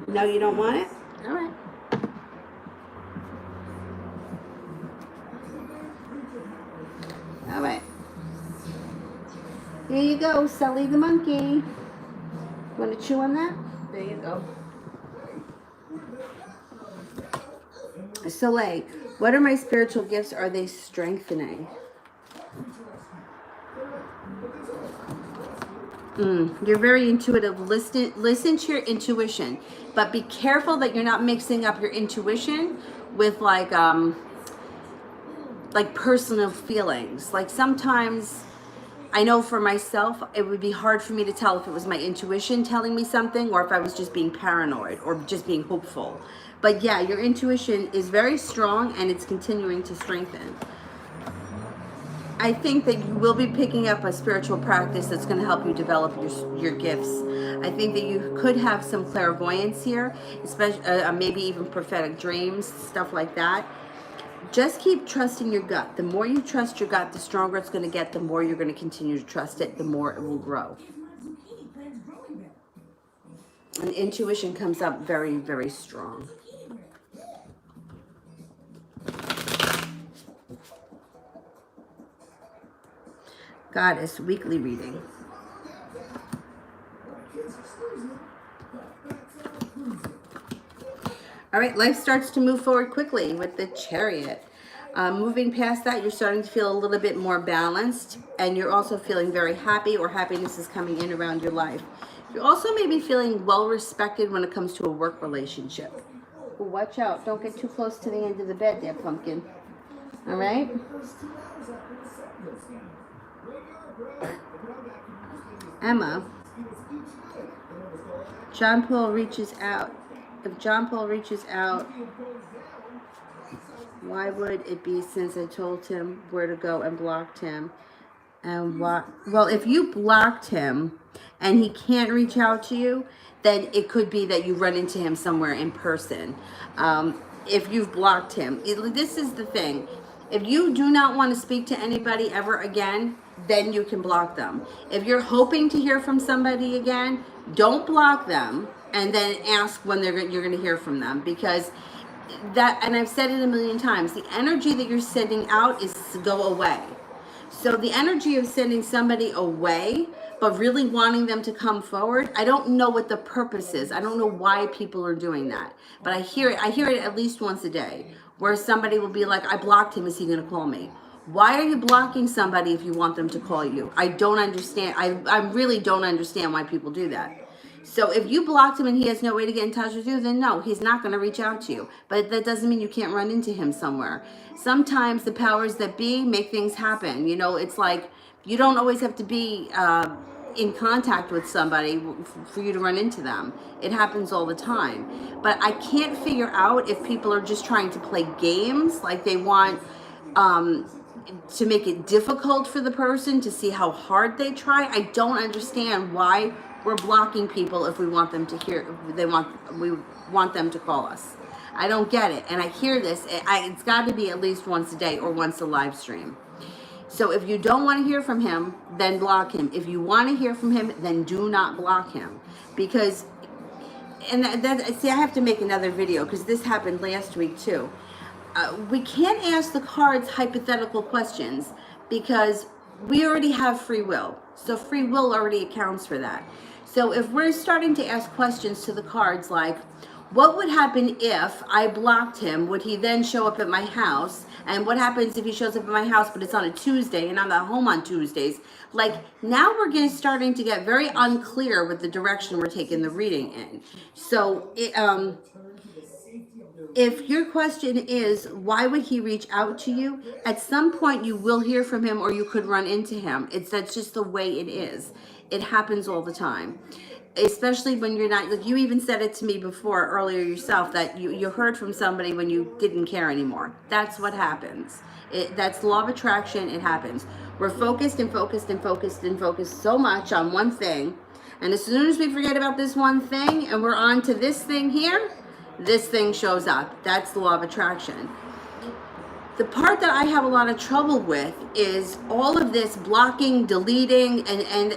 No, you don't want it? All right. All right. Here you go, Sully the monkey. Want to chew on that? There you go. Soleil, what are my spiritual gifts? Are they strengthening? You're very intuitive. Listen to your intuition, but be careful that you're not mixing up your intuition with like personal feelings. Like sometimes, I know for myself, it would be hard for me to tell if it was my intuition telling me something or if I was just being paranoid or just being hopeful. But yeah, your intuition is very strong and it's continuing to strengthen. I think that you will be picking up a spiritual practice that's going to help you develop your gifts. I think that you could have some clairvoyance here, especially maybe even prophetic dreams, stuff like that. Just keep trusting your gut. The more you trust your gut, the stronger it's going to get. The more you're going to continue to trust it, the more it will grow. And intuition comes up very, very strong. Goddess, weekly reading. All right, life starts to move forward quickly with the Chariot. Moving past that, you're starting to feel a little bit more balanced, and you're also feeling very happy, or happiness is coming in around your life. You're also maybe feeling well respected when it comes to a work relationship. Well, watch out. Don't get too close to the end of the bed there, pumpkin. All right? Emma. John Paul reaches out. If John Paul reaches out, why would it be since I told him where to go and blocked him? And what? Well, if you blocked him and he can't reach out to you, then it could be that you run into him somewhere in person. If you've blocked him, this is the thing. If you do not want to speak to anybody ever again, then you can block them. If you're hoping to hear from somebody again, don't block them and then ask when you're going to hear from them, because that, and I've said it a million times, the energy that you're sending out is to go away. So the energy of sending somebody away, but really wanting them to come forward, I don't know what the purpose is. I don't know why people are doing that. But I hear it at least once a day, where somebody will be like, I blocked him, is he going to call me? Why are you blocking somebody if you want them to call you? I don't understand. I really don't understand why people do that. So if you blocked him and he has no way to get in touch with you, then no, he's not going to reach out to you. But that doesn't mean you can't run into him somewhere. Sometimes the powers that be make things happen. You know, it's like you don't always have to be in contact with somebody for you to run into them. It happens all the time. But I can't figure out if people are just trying to play games, like they want to make it difficult for the person to see how hard they try. I don't understand why we're blocking people if we want them to hear, we want them to call us. I don't get it. And I hear this, it's got to be at least once a day or once a live stream. So if you don't want to hear from him, then block him. If you want to hear from him, then do not block him. Because, and see, I have to make another video because this happened last week too. We can't ask the cards hypothetical questions because we already have free will. So free will already accounts for that. So if we're starting to ask questions to the cards like, what would happen if I blocked him? Would he then show up at my house? And what happens if he shows up at my house, but it's on a Tuesday and I'm not home on Tuesdays? Like, now we're starting to get very unclear with the direction we're taking the reading in. So if your question is, why would he reach out to you? At some point you will hear from him, or you could run into him. That's just the way it is. It happens all the time. Especially when you're not, like you even said it to me before earlier yourself, that you heard from somebody when you didn't care anymore. That's what happens. That's law of attraction. It happens. We're focused and focused and focused and focused so much on one thing. And as soon as we forget about this one thing and we're on to this thing here, this thing shows up. That's the law of attraction. The part that I have a lot of trouble with is all of this blocking, deleting,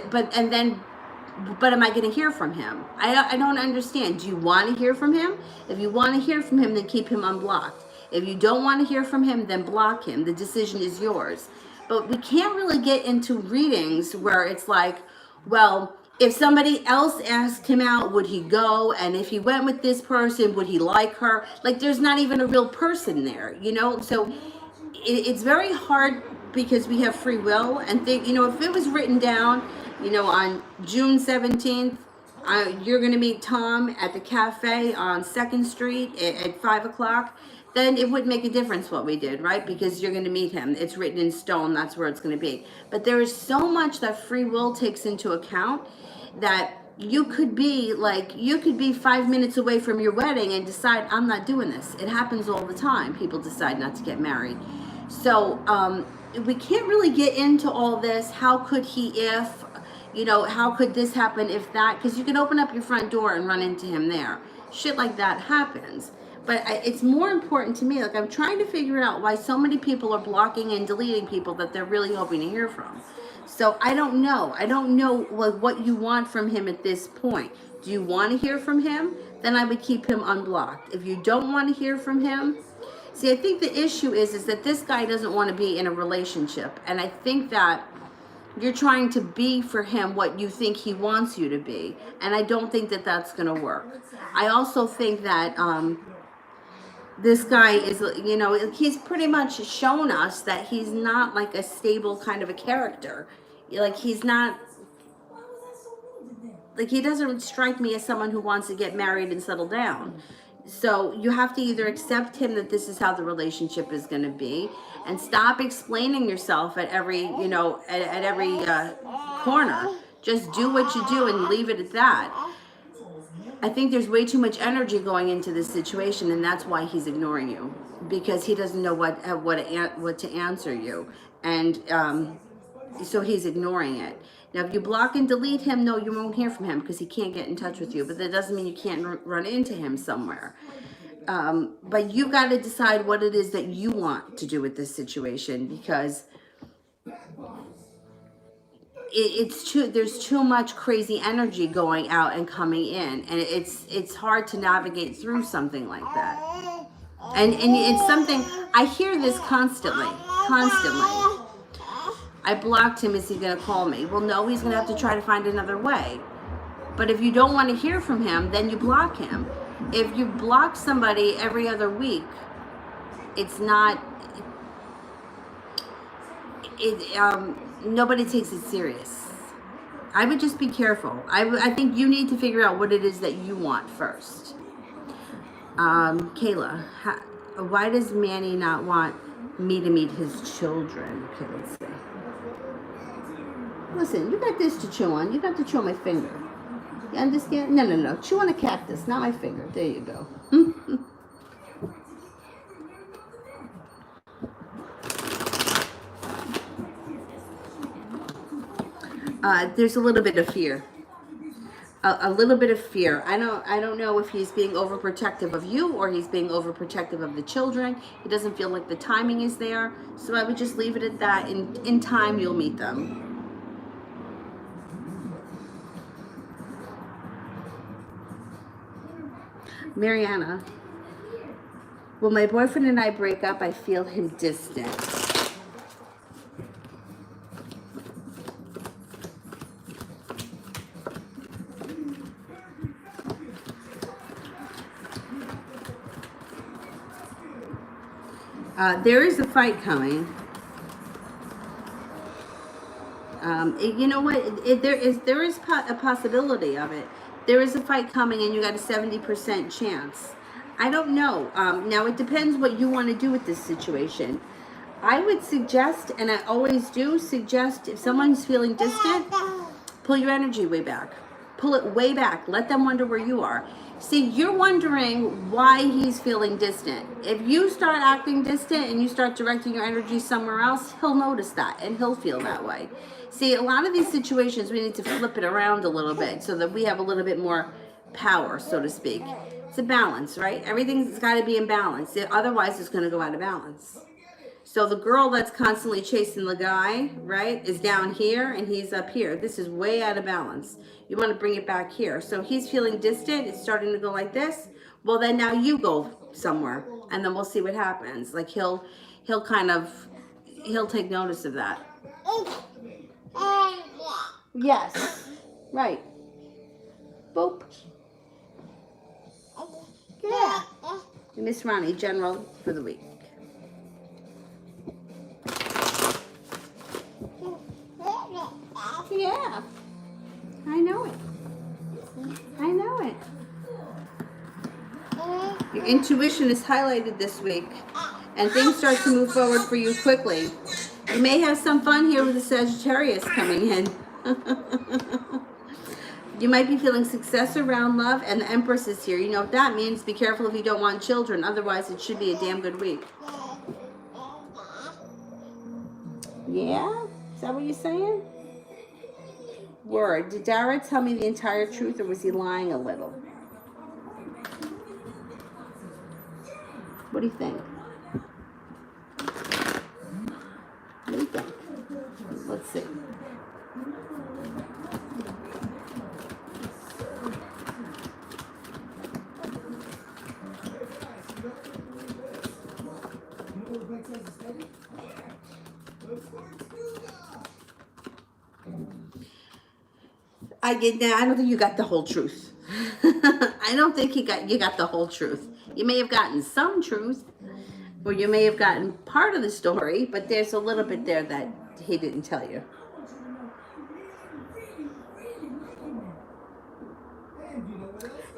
but am I going to hear from him? I don't understand. Do you want to hear from him? If you want to hear from him, then keep him unblocked. If you don't want to hear from him, then block him. The decision is yours. But we can't really get into readings where it's like, well, if somebody else asked him out, would he go? And if he went with this person, would he like her? Like, there's not even a real person there, you know? So it's very hard because we have free will and think, you know, if it was written down, you know, on June 17th, you're going to meet Tom at the cafe on 2nd Street at 5 o'clock, then it wouldn't make a difference what we did, right? Because you're going to meet him. It's written in stone. That's where it's going to be. But there is so much that free will takes into account that you could be 5 minutes away from your wedding and decide, I'm not doing this. It happens all the time. People decide not to get married. So we can't really get into all this. How could he if, you know, how could this happen if that? Because you can open up your front door and run into him there. Shit like that happens. But it's more important to me, like I'm trying to figure out why so many people are blocking and deleting people that they're really hoping to hear from. So I don't know. I don't know what you want from him at this point. Do you want to hear from him? Then I would keep him unblocked. If you don't want to hear from him, see, I think the issue is that this guy doesn't want to be in a relationship. And I think that you're trying to be for him what you think he wants you to be. And I don't think that that's going to work. I also think that this guy is, you know, he's pretty much shown us that he's not like a stable kind of a character. Like he's not, like he doesn't strike me as someone who wants to get married and settle down. So you have to either accept him that this is how the relationship is going to be, and stop explaining yourself at every, you know, at every corner. Just do what you do and leave it at that. I think there's way too much energy going into this situation, and that's why he's ignoring you, because he doesn't know what to answer you, and so he's ignoring it. Now, if you block and delete him, no, you won't hear from him because he can't get in touch with you. But that doesn't mean you can't run into him somewhere. But you've got to decide what it is that you want to do with this situation, because there's too much crazy energy going out and coming in, and it's hard to navigate through something like that. And it's something I hear this constantly. I blocked him. Is he going to call me? Well, no, he's going to have to try to find another way. But if you don't want to hear from him, then you block him. If you block somebody every other week, it's not, nobody takes it serious. I would just be careful. I think you need to figure out what it is that you want first. Kayla, why does Manny not want me to meet his children? Okay, let's see. Listen, you got this to chew on. You got to chew on my finger. You understand? No. Chew on a cactus, not my finger. There you go. There's a little bit of fear. A little bit of fear. I don't know if he's being overprotective of you or he's being overprotective of the children. He doesn't feel like the timing is there. So I would just leave it at that. In time, you'll meet them. Mariana, when my boyfriend and I break up, I feel him distant. There is a fight coming. You know what? There is a possibility of it. There is a fight coming, and you got a 70% chance. I don't know. Now, it depends what you want to do with this situation. I would suggest, and I always do suggest, if someone's feeling distant, pull your energy way back. Pull it way back. Let them wonder where you are. See, you're wondering why he's feeling distant. If you start acting distant and you start directing your energy somewhere else, he'll notice that and he'll feel that way. See, a lot of these situations, we need to flip it around a little bit so that we have a little bit more power, so to speak. It's a balance, right? Everything's got to be in balance. Otherwise, it's going to go out of balance. So the girl that's constantly chasing the guy, right, is down here and he's up here. This is way out of balance. You want to bring it back here. So he's feeling distant. It's starting to go like this. Well, then now you go somewhere and then we'll see what happens. Like he'll take notice of that. Yes. Right. Boop. Yeah. Miss Ronnie, General for the week. Yeah. I know it. I know it. Your intuition is highlighted this week, and things start to move forward for you quickly. You may have some fun here with the Sagittarius coming in. You might be feeling success around love, and the Empress is here. You know what that means? Be careful if you don't want children. Otherwise, it should be a damn good week. Yeah? Is that what you're saying? Word. Did Dara tell me the entire truth, or was he lying a little? What do you think? What do you think? Let's see. I don't think you got the whole truth. I don't think you got the whole truth. You may have gotten some truth, or you may have gotten part of the story, but there's a little bit there that he didn't tell you.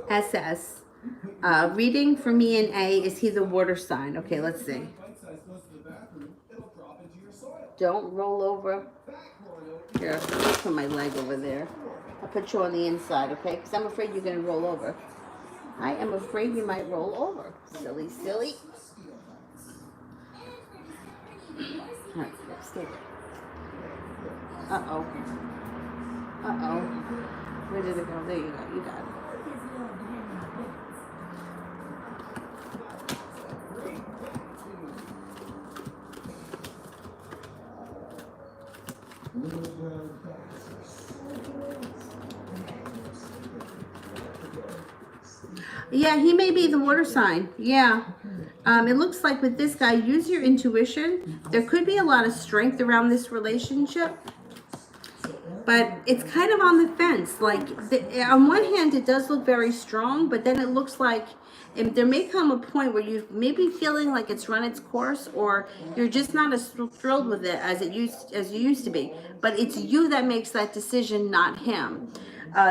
SS. Reading for me in A, is he the water sign? Okay, let's see. Don't roll over. Here, I'll put my leg over there. I'll put you on the inside, okay? Because I'm afraid you're going to roll over. I am afraid you might roll over. Silly, silly. All right, stay there. Uh-oh. Uh-oh. Where did it go? There you go. You got it. Yeah, he may be the water sign. Yeah. It looks like with this guy, use your intuition. There could be a lot of strength around this relationship, but it's kind of on the fence. Like, on one hand, it does look very strong, but then it looks like there may come a point where you may be feeling like it's run its course, or you're just not as thrilled with it as you used to be. But it's you that makes that decision, not him.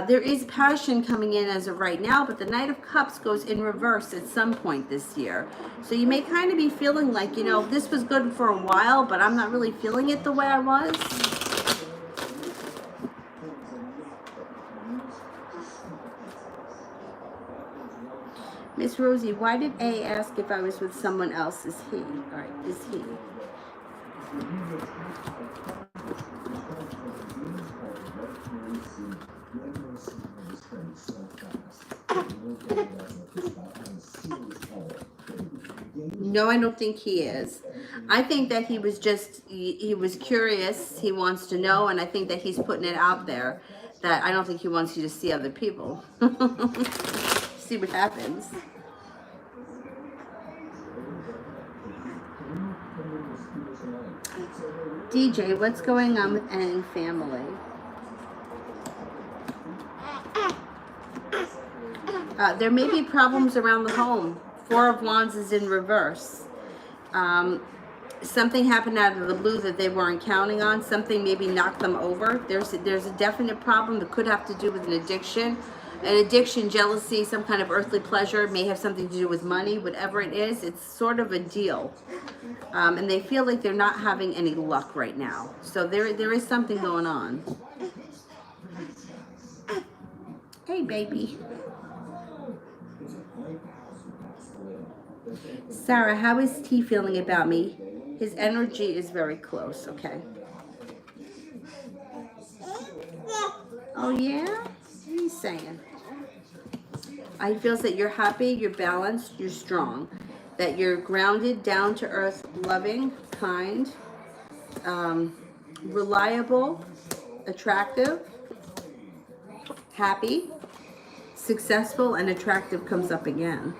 There is passion coming in as of right now, but the Knight of Cups goes in reverse at some point this year. So you may kind of be feeling like, you know, this was good for a while, but I'm not really feeling it the way I was. Miss Rosie, why did A ask if I was with someone else? Is he? All right, is he? No, I don't think he is. I think that he was just, he was curious. He wants to know, and I think that he's putting it out there that I don't think he wants you to see other people. See what happens. DJ, what's going on with any family? There may be problems around the home. Four of Wands is in reverse. Something happened out of the blue that they weren't counting on. Something maybe knocked them over. There's a definite problem that could have to do with an addiction. An addiction, jealousy, some kind of earthly pleasure. It may have something to do with money. Whatever it is, it's sort of a deal. And they feel like they're not having any luck right now. So there is something going on. Hey, baby. Sarah, how is T feeling about me? His energy is very close, okay. Oh, yeah? What are you saying? I feel that you're happy, you're balanced, you're strong. That you're grounded, down to earth, loving, kind, reliable, attractive, happy, successful, and attractive comes up again.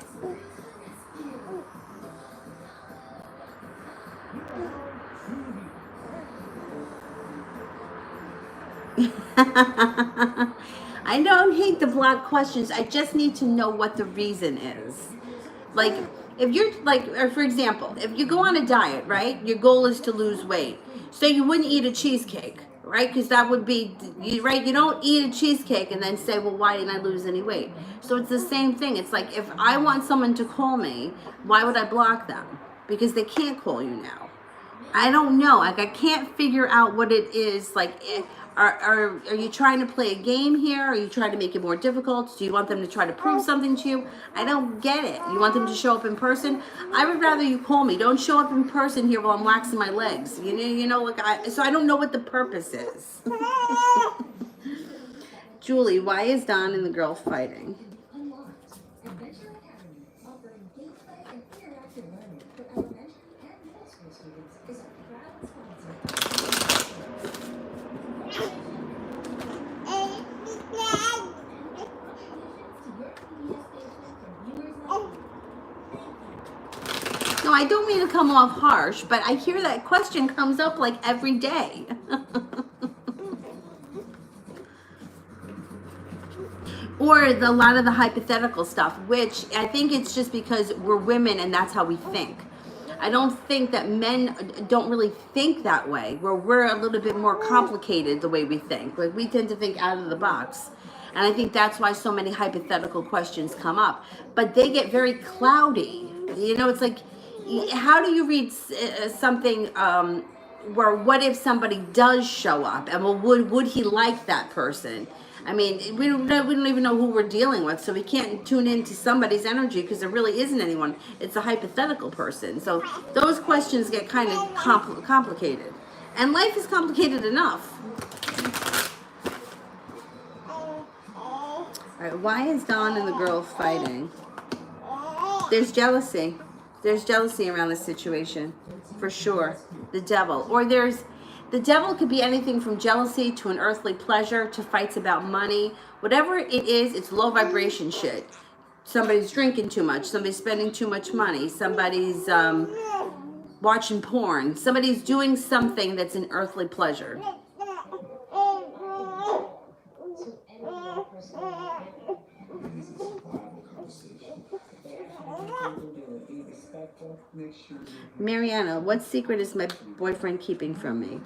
I don't hate the block questions. I just need to know what the reason is. Like, if you're like, or for example, if you go on a diet, right? Your goal is to lose weight. So you wouldn't eat a cheesecake, right? Because that would be, right? You don't eat a cheesecake and then say, well, why didn't I lose any weight? So it's the same thing. It's like, if I want someone to call me, why would I block them? Because they can't call you now. I don't know. Like, I can't figure out what it is. Like, are you trying to play a game here? Are you trying to make it more difficult? Do you want them to try to prove something to you? I don't get it. You want them to show up in person? I would rather you call me. Don't show up in person here while I'm waxing my legs. You know, like so I don't know what the purpose is. Julie, why is Don and the girl fighting? No, I don't mean to come off harsh, but I hear that question comes up like every day. Ooh, or a lot of the hypothetical stuff, which I think it's just because we're women and that's how we think. I don't think that men don't really think that way, where we're a little bit more complicated the way we think. Like, we tend to think out of the box. And I think that's why so many hypothetical questions come up. But they get very cloudy. You know, it's like, how do you read something where what if somebody does show up? And well, would he like that person? I mean, we don't even know who we're dealing with, so we can't tune into somebody's energy because there really isn't anyone. It's a hypothetical person. So those questions get kind of complicated. And life is complicated enough. All right, why is Dawn and the girl fighting? There's jealousy. There's jealousy around this situation, for sure. The devil. Or the devil could be anything from jealousy to an earthly pleasure to fights about money. Whatever it is, it's low vibration shit. Somebody's drinking too much. Somebody's spending too much money. Somebody's watching porn. Somebody's doing something that's an earthly pleasure. Mariana, what secret is my boyfriend keeping from me?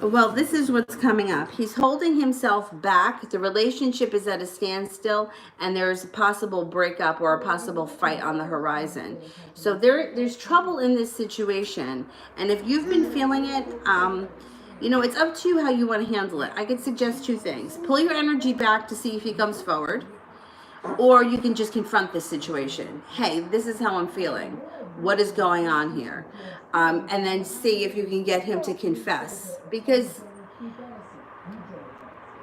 Well, this is what's coming up. He's holding himself back. The relationship is at a standstill, and there's a possible breakup or a possible fight on the horizon. So there's trouble in this situation. And if you've been feeling it, you know, it's up to you how you want to handle it. I could suggest two things. Pull your energy back to see if he comes forward, or you can just confront this situation. Hey, this is how I'm feeling. What is going on here? And then see if you can get him to confess. Because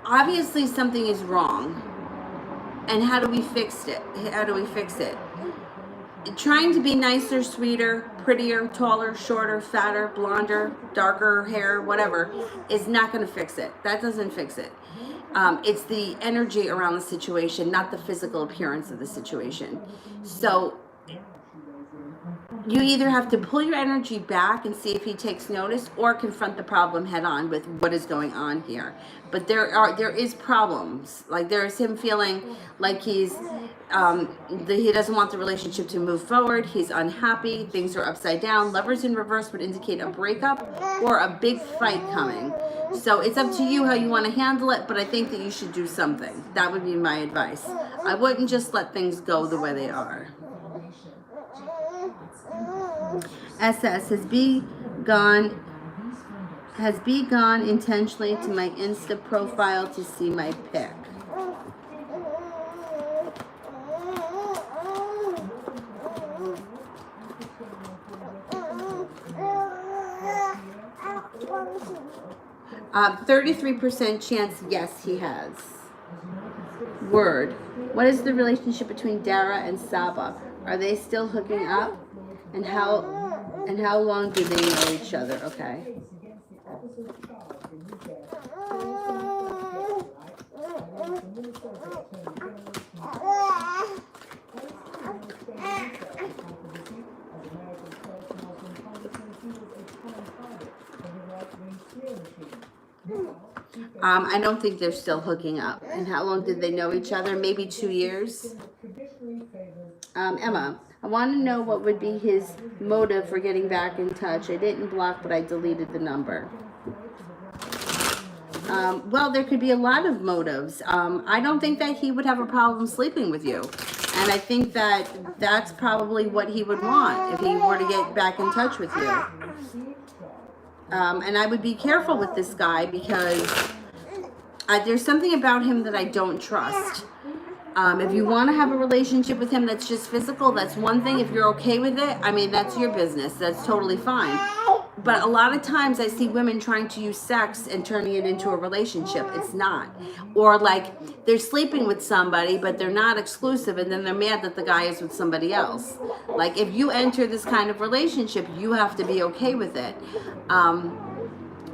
obviously something is wrong. And how do we fix it? How do we fix it? Trying to be nicer, sweeter, prettier, taller, shorter, fatter, blonder, darker hair, whatever, is not going to fix it. That doesn't fix it. It's the energy around the situation, not the physical appearance of the situation. So you either have to pull your energy back and see if he takes notice, or confront the problem head on with what is going on here. But there is problems. Like, there is him feeling like he doesn't want the relationship to move forward. He's unhappy. Things are upside down. Lovers in reverse would indicate a breakup or a big fight coming. So it's up to you how you want to handle it, but I think that you should do something. That would be my advice. I wouldn't just let things go the way they are. SS, has B gone intentionally to my Insta profile to see my pic? Uh, 33% chance, yes, he has. Word. What is the relationship between Dara and Saba? Are they still hooking up? And how long do they know each other? Okay. I don't think they're still hooking up. And how long did they know each other? Maybe 2 years. Emma, I want to know what would be his motive for getting back in touch. I didn't block, but I deleted the number. Well, there could be a lot of motives. I don't think that he would have a problem sleeping with you. And I think that that's probably what he would want if he were to get back in touch with you. And I would be careful with this guy because there's something about him that I don't trust. If you want to have a relationship with him that's just physical, that's one thing. If you're okay with it, I mean, that's your business. That's totally fine. But a lot of times I see women trying to use sex and turning it into a relationship. It's not. Or like they're sleeping with somebody, but they're not exclusive, and then they're mad that the guy is with somebody else. Like, if you enter this kind of relationship, you have to be okay with it.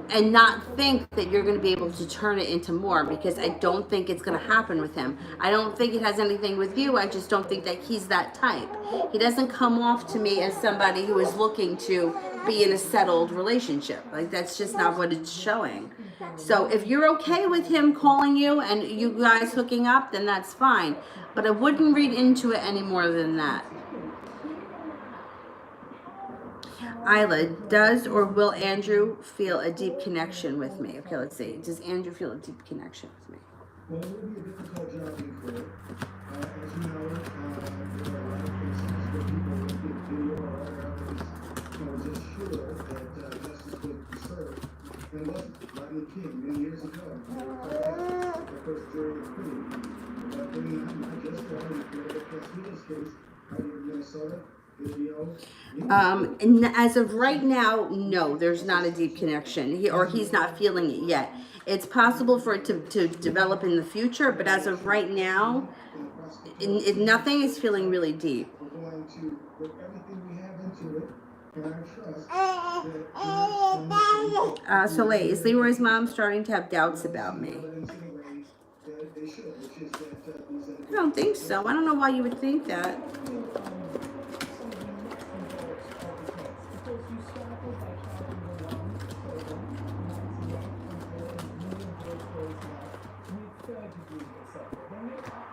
and not think that you're going to be able to turn it into more, because I don't think it's going to happen with him. I don't think it has anything with you. I just don't think that he's that type. He doesn't come off to me as somebody who is looking to be in a settled relationship. Like, that's just not what it's showing. So if you're okay with him calling you and you guys hooking up, then that's fine. But I wouldn't read into it any more than that. Isla, does or will Andrew feel a deep connection with me? Okay, let's see. Does Andrew feel a deep connection with me? Well, it would be a difficult job before. As you know, there are a lot of cases where people will get video or others, just sure that justice would be served. And it wasn't. Rodney King, many years ago, the first jury acquitted. But I mean, I'm not just Rodney King, but Castillo's case out here in Minnesota. And as of right now, no, there's not a deep connection, he's not feeling it yet. It's possible for it to develop in the future, but as of right now, nothing is feeling really deep. Soleil, is Leroy's mom starting to have doubts about me? I don't think so. I don't know why you would think that.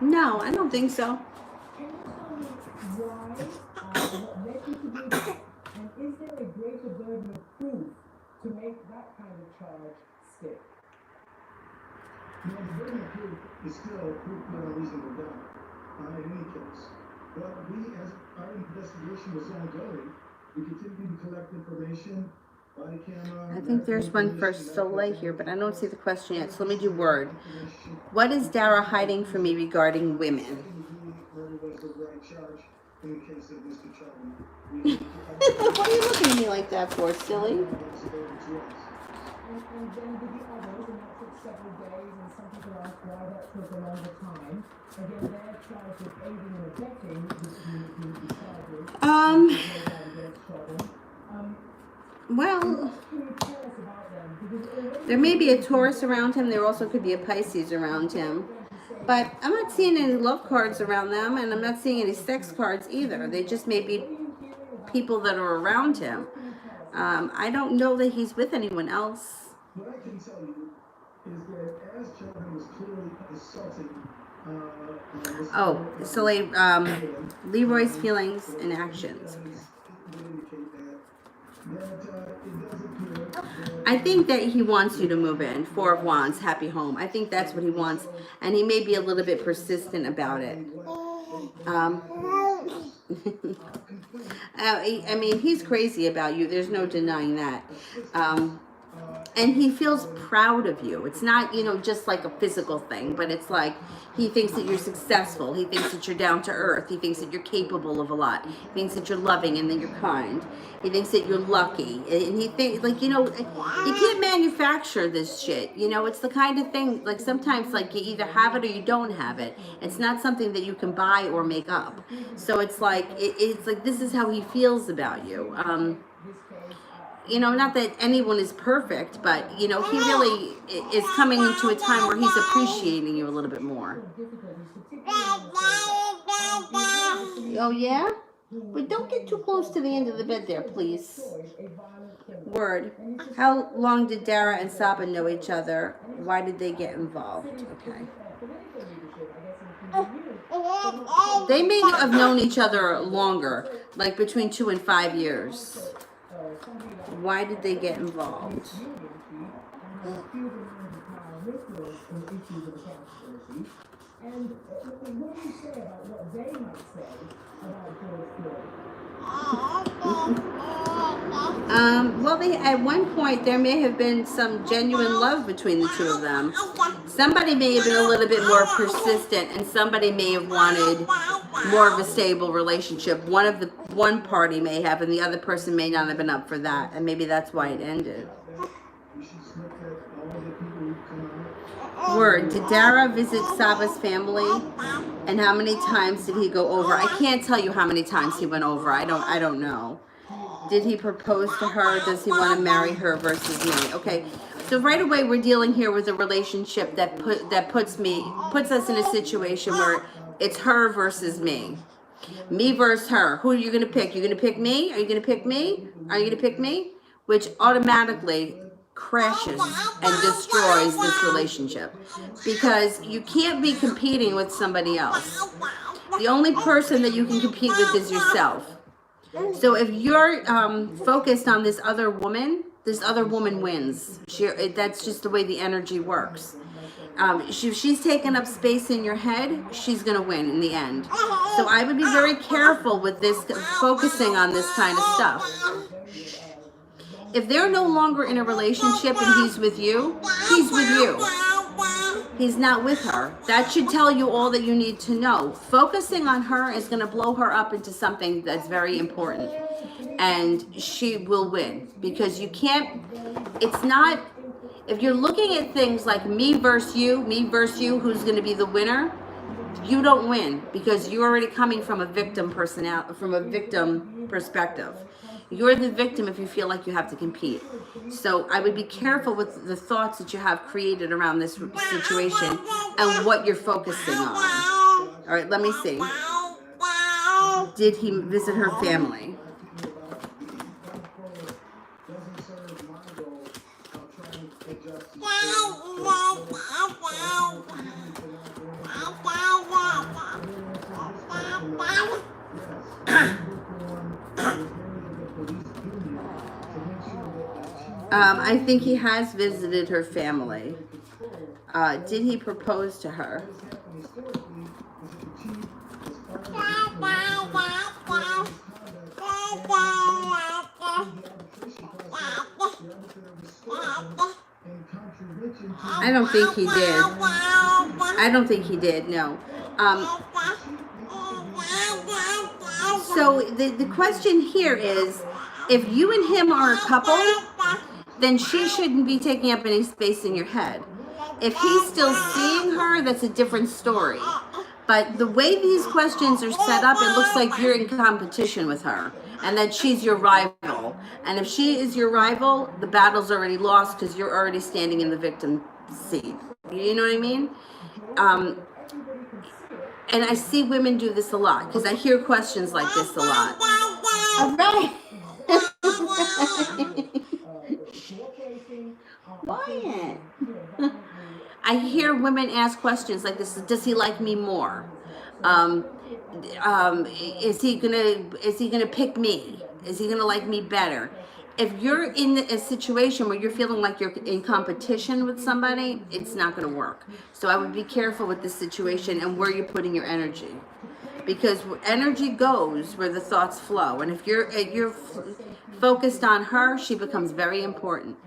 No, I don't think so. And is there a greater burden of proof to make that kind of charge stick? The burden of proof is still proof beyond reasonable doubt, in any case. But we, as our investigation was ongoing, we continued to collect information, body camera. I think there's one for Soleil here, but I don't see the question yet. So let me do word. What is Dara hiding from me regarding women? What are you looking at me like that for, silly? And then with the others, and that took several days, and some people ask why that took a longer time. Again, they're charged with aiding and abetting the charges. Well, there may be a Taurus around him. There also could be a Pisces around him. But I'm not seeing any love cards around them, and I'm not seeing any sex cards either. They just may be people that are around him. I don't know that he's with anyone else. What I can tell you is that as Children was clearly assaulting Leroy's feelings and actions. I think that he wants you to move in. Four of Wands, happy home. I think that's what he wants, and he may be a little bit persistent about it. I mean, he's crazy about you. There's no denying that. And he feels proud of you. It's not, just like a physical thing, but it's like he thinks that you're successful. He thinks that you're down to earth. He thinks that you're capable of a lot. He thinks that you're loving and that you're kind. He thinks that you're lucky. And he thinks, you can't manufacture this shit. It's the kind of thing, like sometimes, like you either have it or you don't have it. It's not something that you can buy or make up. So it's like, it's like this is how he feels about you. Not that anyone is perfect, but, he really is coming into a time where he's appreciating you a little bit more. Oh, yeah? But don't get too close to the end of the bed there, please. Word. How long did Dara and Saba know each other? Why did they get involved? Okay. They may have known each other longer, like between 2 and 5 years. Why did they get involved? Well, at one point there may have been some genuine love between the two of them. Somebody may have been a little bit more persistent, and somebody may have wanted more of a stable relationship. One party may have, and the other person may not have been up for that, and maybe that's why it ended. Word. Did Dara visit Saba's family? And how many times did he go over? I can't tell you how many times he went over. I don't know. Did he propose to her? Does he want to marry her versus me? Okay, so right away we're dealing here with a relationship that puts us in a situation where it's her versus me. Me versus her. Who are you going to pick? You're going to pick me? Are you going to pick me? Are you going to pick me? Which automatically crashes and destroys this relationship. Because you can't be competing with somebody else. The only person that you can compete with is yourself. So if you're focused on this other woman wins. That's just the way the energy works. If she's taking up space in your head, she's going to win in the end. So I would be very careful with this, focusing on this kind of stuff. If they're no longer in a relationship and he's with you, he's with you. He's not with her. That should tell you all that you need to know. Focusing on her is going to blow her up into something that's very important. And she will win. Because you can't, it's not, if you're looking at things like me versus you, who's going to be the winner, you don't win because you're already coming from a victim perspective. You're the victim if you feel like you have to compete. So I would be careful with the thoughts that you have created around this situation and what you're focusing on. All right, let me see. Did he visit her family? I think he has visited her family. Did he propose to her? I don't think he did. I don't think he did, no. So the question here is, if you and him are a couple, then she shouldn't be taking up any space in your head. If he's still seeing her, that's a different story. But the way these questions are set up, it looks like you're in competition with her and that she's your rival. And if she is your rival, the battle's already lost because you're already standing in the victim seat. You know what I mean? And I see women do this a lot because I hear questions like this a lot. All right. Quiet. I hear women ask questions like this: does he like me more? Is he gonna pick me? Is he gonna like me better? If you're in a situation where you're feeling like you're in competition with somebody, it's not gonna work. So I would be careful with this situation and where you're putting your energy, because energy goes where the thoughts flow. And if you're focused on her, she becomes very important.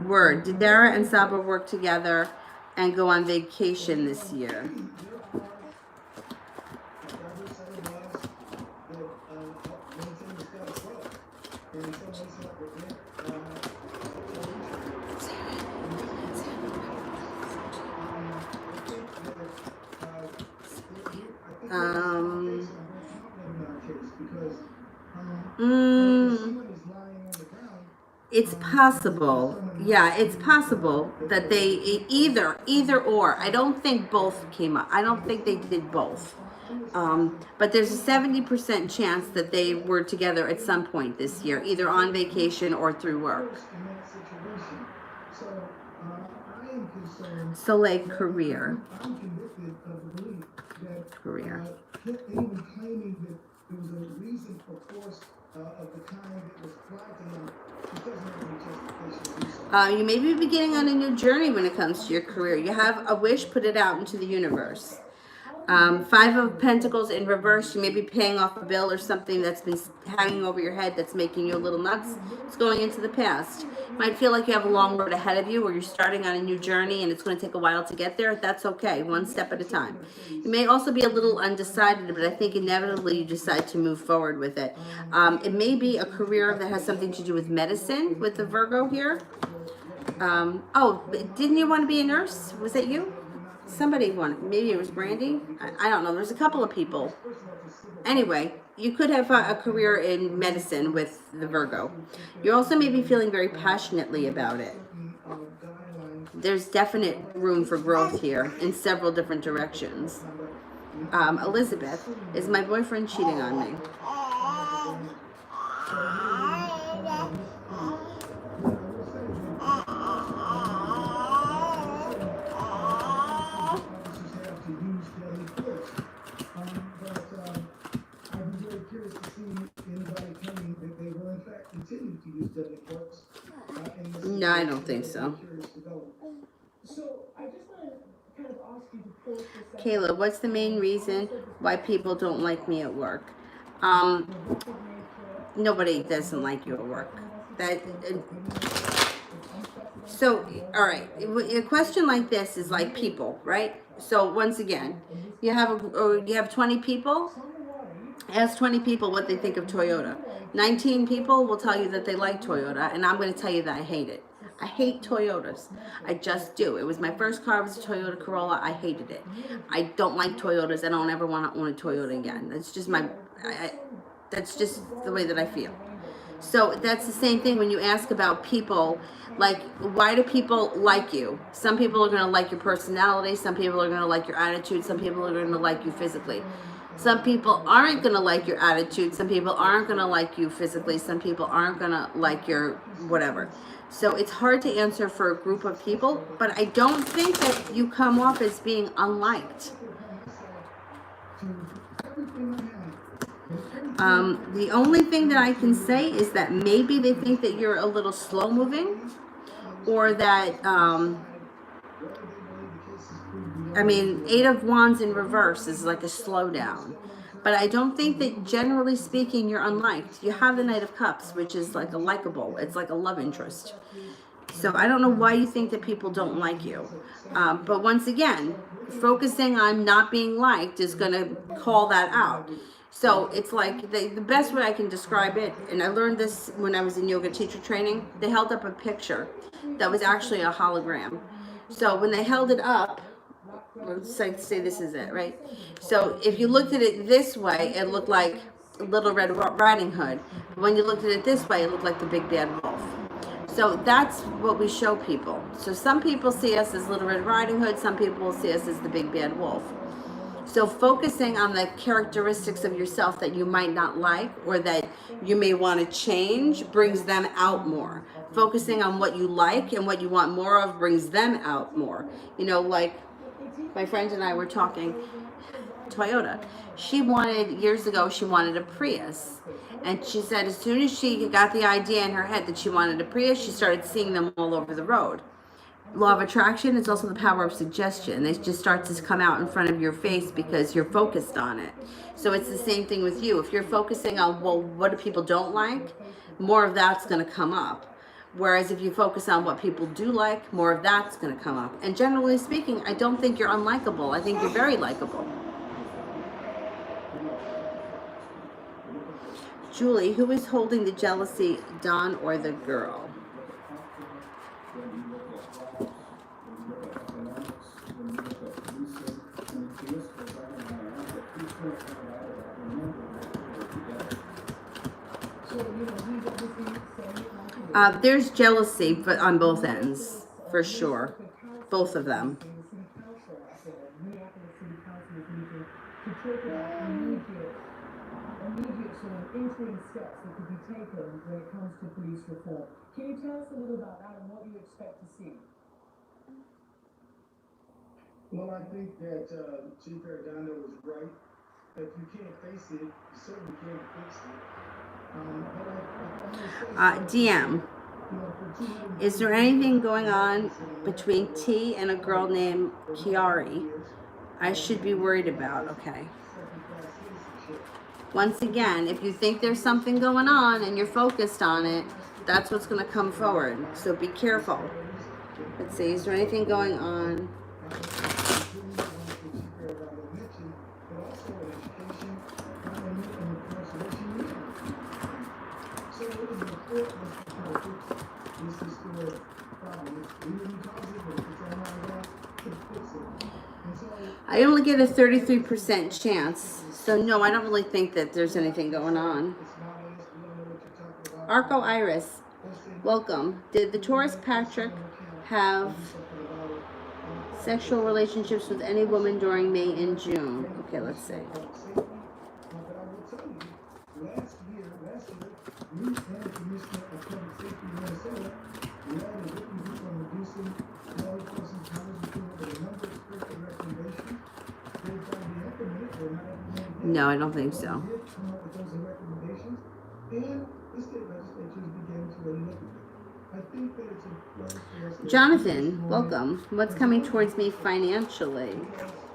Word. Did Dara and Saba work together and go on vacation this year? It's possible. Yeah, it's possible that they either or. I don't think both came up. I don't think they did both. But there's a 70% chance that they were together at some point this year, either on vacation or through work. Soleil, career. Career. You may be beginning on a new journey when it comes to your career. You have a wish, put it out into the universe. 5 of Pentacles in reverse. You may be paying off a bill or something that's been hanging over your head that's making you a little nuts. It's going into the past. You might feel like you have a long road ahead of you, or you're starting on a new journey and it's going to take a while to get there. That's okay. One step at a time. You may also be a little undecided, but I think inevitably you decide to move forward with it. It may be a career that has something to do with medicine with the Virgo here. Oh, didn't you want to be a nurse? Was that you? Somebody wanted, maybe it was Brandy. I don't know. There's a couple of people. Anyway, you could have a career in medicine with the Virgo. You're also maybe feeling very passionately about it. There's definite room for growth here in several different directions. Elizabeth, is my boyfriend cheating on me? No, I don't think so. Kayla, what's the main reason why people don't like me at work? Nobody doesn't like you at work. So, all right, a question like this is like people, right? So once again, you have 20 people. Ask 20 people what they think of Toyota. 19 people will tell you that they like Toyota, and I'm going to tell you that I hate it. I hate Toyotas. I just do. It was my first car. It was a Toyota Corolla. I hated it. I don't like Toyotas. I don't ever want to own a Toyota again. That's just that's just the way that I feel. So that's the same thing when you ask about people, like, why do people like you? Some people are going to like your personality. Some people are going to like your attitude. Some people are going to like you physically. Some people aren't going to like your attitude. Some people aren't going to like you physically. Some people aren't going to like your whatever. So it's hard to answer for a group of people, but I don't think that you come off as being unliked. The only thing that I can say is that maybe they think that you're a little slow moving, or that, I mean, 8 of Wands in reverse is like a slowdown. But I don't think that, generally speaking, you're unliked. You have the Knight of Cups, which is like a likable. It's like a love interest. So I don't know why you think that people don't like you. But once again, focusing on not being liked is going to call that out. So it's like the best way I can describe it, and I learned this when I was in yoga teacher training, they held up a picture that was actually a hologram. So when they held it up, let's say this is it, right? So if you looked at it this way, it looked like Little Red Riding Hood. But when you looked at it this way, it looked like the Big Bad Wolf. So that's what we show people. So some people see us as Little Red Riding Hood. Some people will see us as the Big Bad Wolf. So focusing on the characteristics of yourself that you might not like or that you may want to change brings them out more. Focusing on what you like and what you want more of brings them out more. You know, like my friend and I were talking Toyota. She wanted, years ago, she wanted a Prius. And she said as soon as she got the idea in her head that she wanted a Prius, she started seeing them all over the road. Law of attraction is also the power of suggestion. It just starts to come out in front of your face because you're focused on it. So it's the same thing with you. If you're focusing on, well, what do people don't like, more of that's going to come up. Whereas if you focus on what people do like, more of that's going to come up. And generally speaking, I don't think you're unlikable. I think you're very likable. Julie, who is holding the jealousy, Don or the girl? There's jealousy, but on both ends, for sure. Both of them. Interim steps that could be taken when it comes to police reform. Can you tell us a little about that and what you expect to see? Well, I think that Chief Arredondo was right. If you can't face it, you certainly can't fix it. DM, is there anything going on between T and a girl named Kiari I should be worried about? Okay. Once again, if you think there's something going on and you're focused on it, that's what's going to come forward. So be careful. Let's see, is there anything going on? I only get a 33% chance. So no, I don't really think that there's anything going on. Arco Iris, welcome. Did the Taurus Patrick have sexual relationships with any woman during May and June? Okay, let's see. Last year, new county commissioner of public safety in Minnesota led a written group on reducing law enforcement powers with a number of specific recommendations. They've got to be implemented. They're not implemented yet. No, I don't think so. They did come up with those recommendations, and the state legislature is beginning to really look at them. I think that it's important for us to Jonathan, welcome. What's coming towards me financially?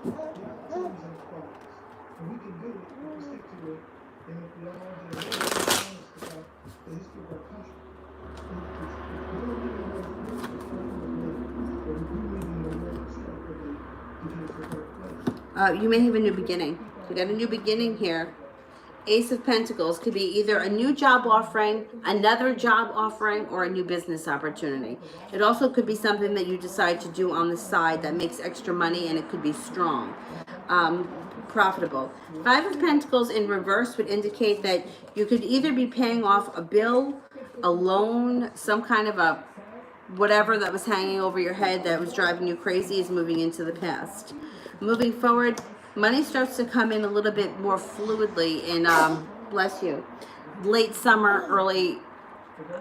because there are opportunities and qualities, and we can do it if we stick to it. And if we all get a little bit honest about the history of our country, we don't need to know but we do need to know more constructively to get us to the right place. You may have a new beginning. We got a new beginning here. Ace of Pentacles could be either a new job offering, another job offering, or a new business opportunity. It also could be something that you decide to do on the side that makes extra money, and it could be strong, profitable. Five of Pentacles in reverse would indicate that you could either be paying off a bill, a loan, some kind of a whatever that was hanging over your head that was driving you crazy is moving into the past. Moving forward, money starts to come in a little bit more fluidly in, bless you, late summer, early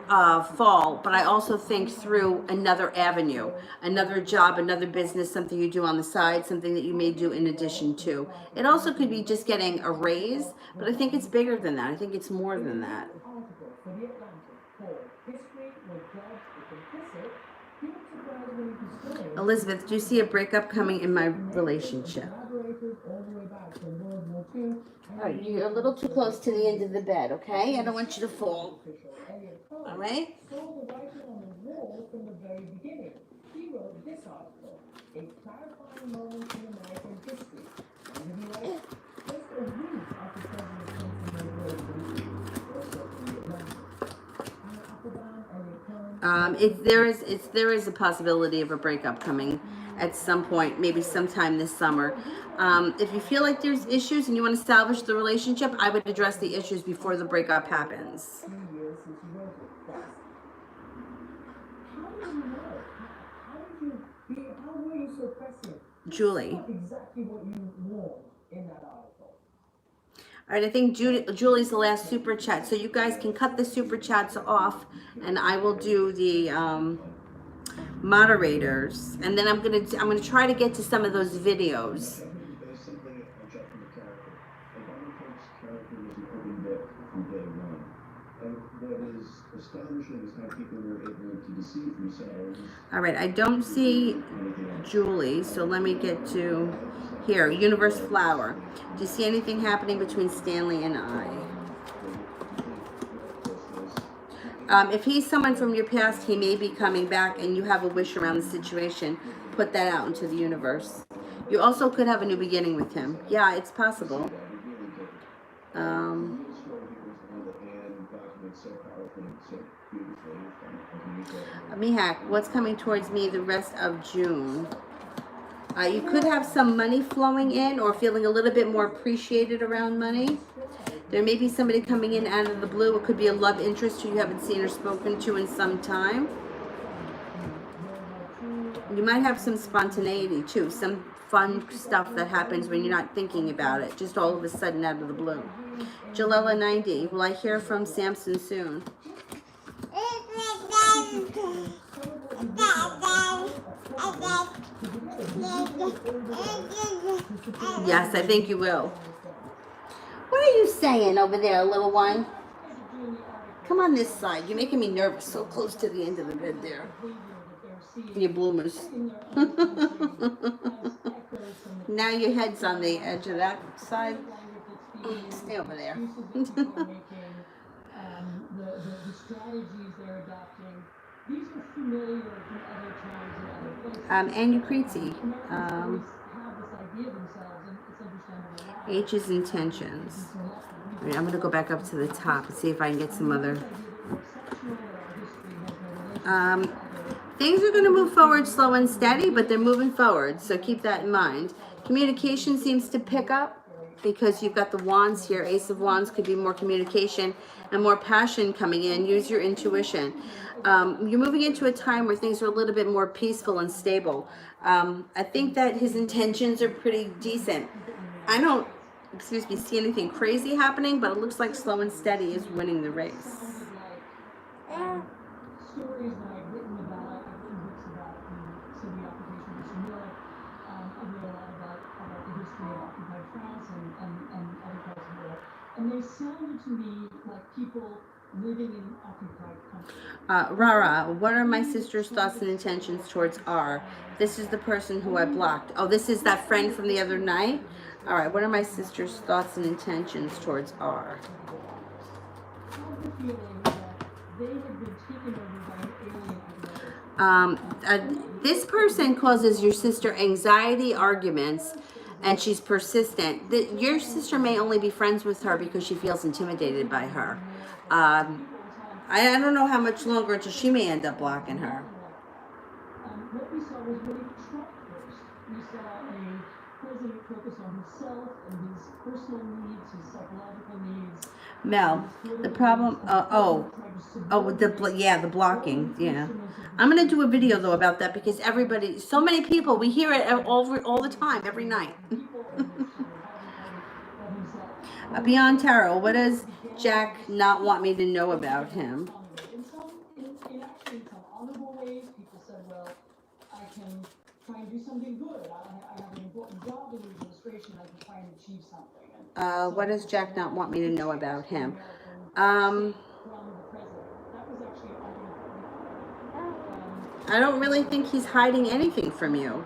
fall. But I also think through another avenue, another job, another business, something you do on the side, something that you may do in addition to. It also could be just getting a raise, but I think it's bigger than that. I think it's more than that. Elizabeth, do you see a breakup coming in my relationship? All right, you're a little too close to the end of the bed, okay? I don't want you to fall. All right? There is a possibility of a breakup coming at some point, maybe sometime this summer. If you feel like there's issues and you want to salvage the relationship, I would address the issues before the breakup happens. Julie. All right, I think Julie's the last super chat, so you guys can cut the super chats off, and I will do the moderators, and then I'm gonna try to get to some of those videos. There's something I'll check from the character. Like Arnold's character was an open book from day one. And what is astonishing is how people were able to deceive themselves. All right, I don't see Julie, so let me get to here. Universe Flower. Do you see anything happening between Stanley and I? If he's someone from your past, he may be coming back and you have a wish around the situation. Put that out into the universe. You also could have a new beginning with him. Yeah, it's possible. Mihak, what's coming towards me the rest of June? You could have some money flowing in or feeling a little bit more appreciated around money. There may be somebody coming in out of the blue. It could be a love interest who you haven't seen or spoken to in some time. You might have some spontaneity too, some fun stuff that happens when you're not thinking about it, just all of a sudden out of the blue. Jalela 90, will I hear from Samson soon? Yes, I think you will. What are you saying over there, little one? Come on this side. You're making me nervous, so close to the end of the bed there. You bloomers. Now your head's on the edge of that side. Stay over there. And Ukriti. H's intentions. All right, I'm going to go back up to the top and see if I can get some other. Things are going to move forward slow and steady, but they're moving forward. So keep that in mind. Communication seems to pick up because you've got the wands here. Ace of Wands could be more communication and more passion coming in. Use your intuition. You're moving into a time where things are a little bit more peaceful and stable. I think that his intentions are pretty decent. I don't, excuse me, see anything crazy happening, but it looks like slow and steady is winning the race. Stories that I've written about, I've written books about the city occupation of New York. I read a lot about the history of occupied France and other parts of Europe. And they sounded to me like people living in occupied countries. Rara, what are my sister's thoughts and intentions towards R? This is the person who I blocked. Oh, this is that friend from the other night? All right, what are my sister's thoughts and intentions towards R? I have the feeling that they have been taken over by an alien ideology. This person causes your sister anxiety, arguments, and she's persistent. Your sister may only be friends with her because she feels intimidated by her. I don't know how much longer until she may end up blocking her. What we saw was really Trump first. We saw a president focus on himself and his personal needs, his psychological needs. Mel, the problem, the blocking, yeah. I'm going to do a video, though, about that because everybody, so many people, we hear it all the time, every night. Beyond Tarot, what does Jack not want me to know about him? In actually some honorable ways, people said, well, I can try and do something good. I have an important job in the administration. I can try and achieve something. What does Jack not want me to know about him? I don't really think he's hiding anything from you.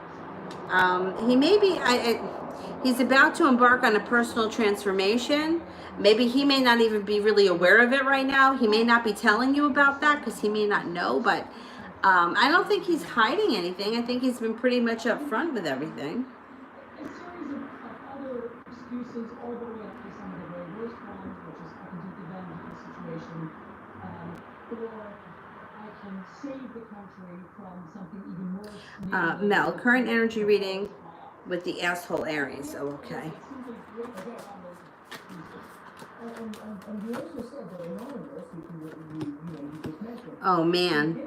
He may be, he's about to embark on a personal transformation. Maybe he may not even be really aware of it right now. He may not be telling you about that because he may not know, but I don't think he's hiding anything. I think he's been pretty much upfront with everything. A series of other excuses all the way up to some of the very worst ones, which is I can take advantage of the situation, or I can save the country from something even worse. Mel, current energy reading with the asshole Aries. Oh, okay. Oh man,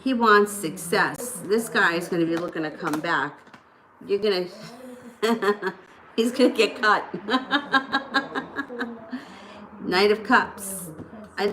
he wants success. This guy is going to be looking to come back. You're going to, he's going to get cut. Knight of Cups.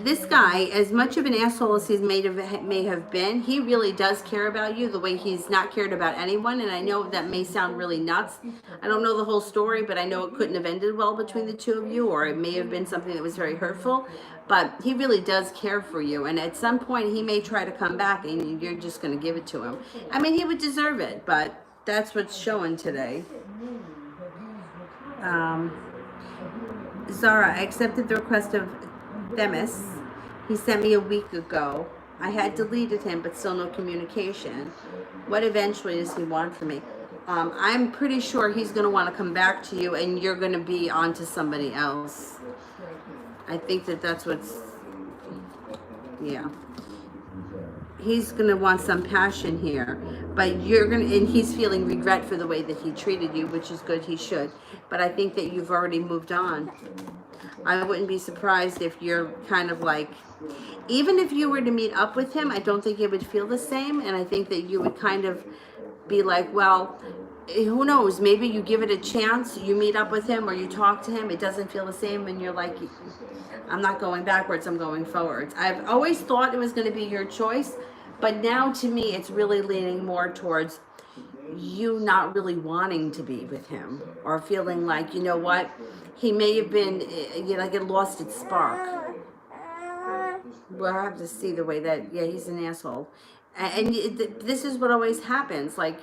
This guy, as much of an asshole as he may have been, he really does care about you the way he's not cared about anyone. And I know that may sound really nuts. I don't know the whole story, but I know it couldn't have ended well between the two of you, or it may have been something that was very hurtful. But he really does care for you. And at some point, he may try to come back and you're just going to give it to him. I mean, he would deserve it, but that's what's showing today. Zara, I accepted the request of Themis. He sent me a week ago. I had deleted him, but still no communication. What eventually does he want from me? I'm pretty sure he's going to want to come back to you, and you're going to be on to somebody else. I think that's what's, yeah. He's going to want some passion here, but you're going to, and he's feeling regret for the way that he treated you, which is good, he should. But I think that you've already moved on. I wouldn't be surprised if you're kind of like, even if you were to meet up with him, I don't think it would feel the same. And I think that you would kind of be like, well, who knows? Maybe you give it a chance, you meet up with him or you talk to him, it doesn't feel the same, and you're like, I'm not going backwards, I'm going forwards. I've always thought it was going to be your choice, but now to me, it's really leaning more towards you not really wanting to be with him, or feeling like, you know what, he may have been, like it lost its spark. We'll have to see the way that, yeah, he's an asshole. And this is what always happens. Like,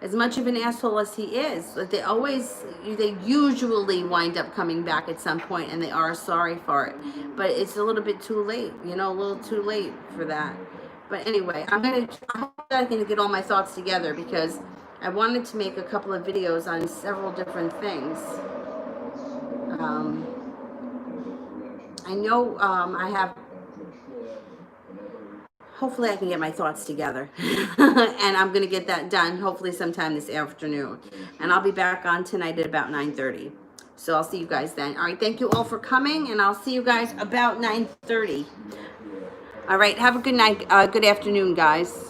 as much of an asshole as he is, like they usually wind up coming back at some point, and they are sorry for it. But it's a little bit too late, a little too late for that. But anyway, I hope that I can get all my thoughts together, because I wanted to make a couple of videos on several different things. I know I have, hopefully I can get my thoughts together. And I'm going to get that done hopefully sometime this afternoon. And I'll be back on tonight at about 9:30. So I'll see you guys then. All right, thank you all for coming, and I'll see you guys about 9:30. All right, have a good night, good afternoon, guys.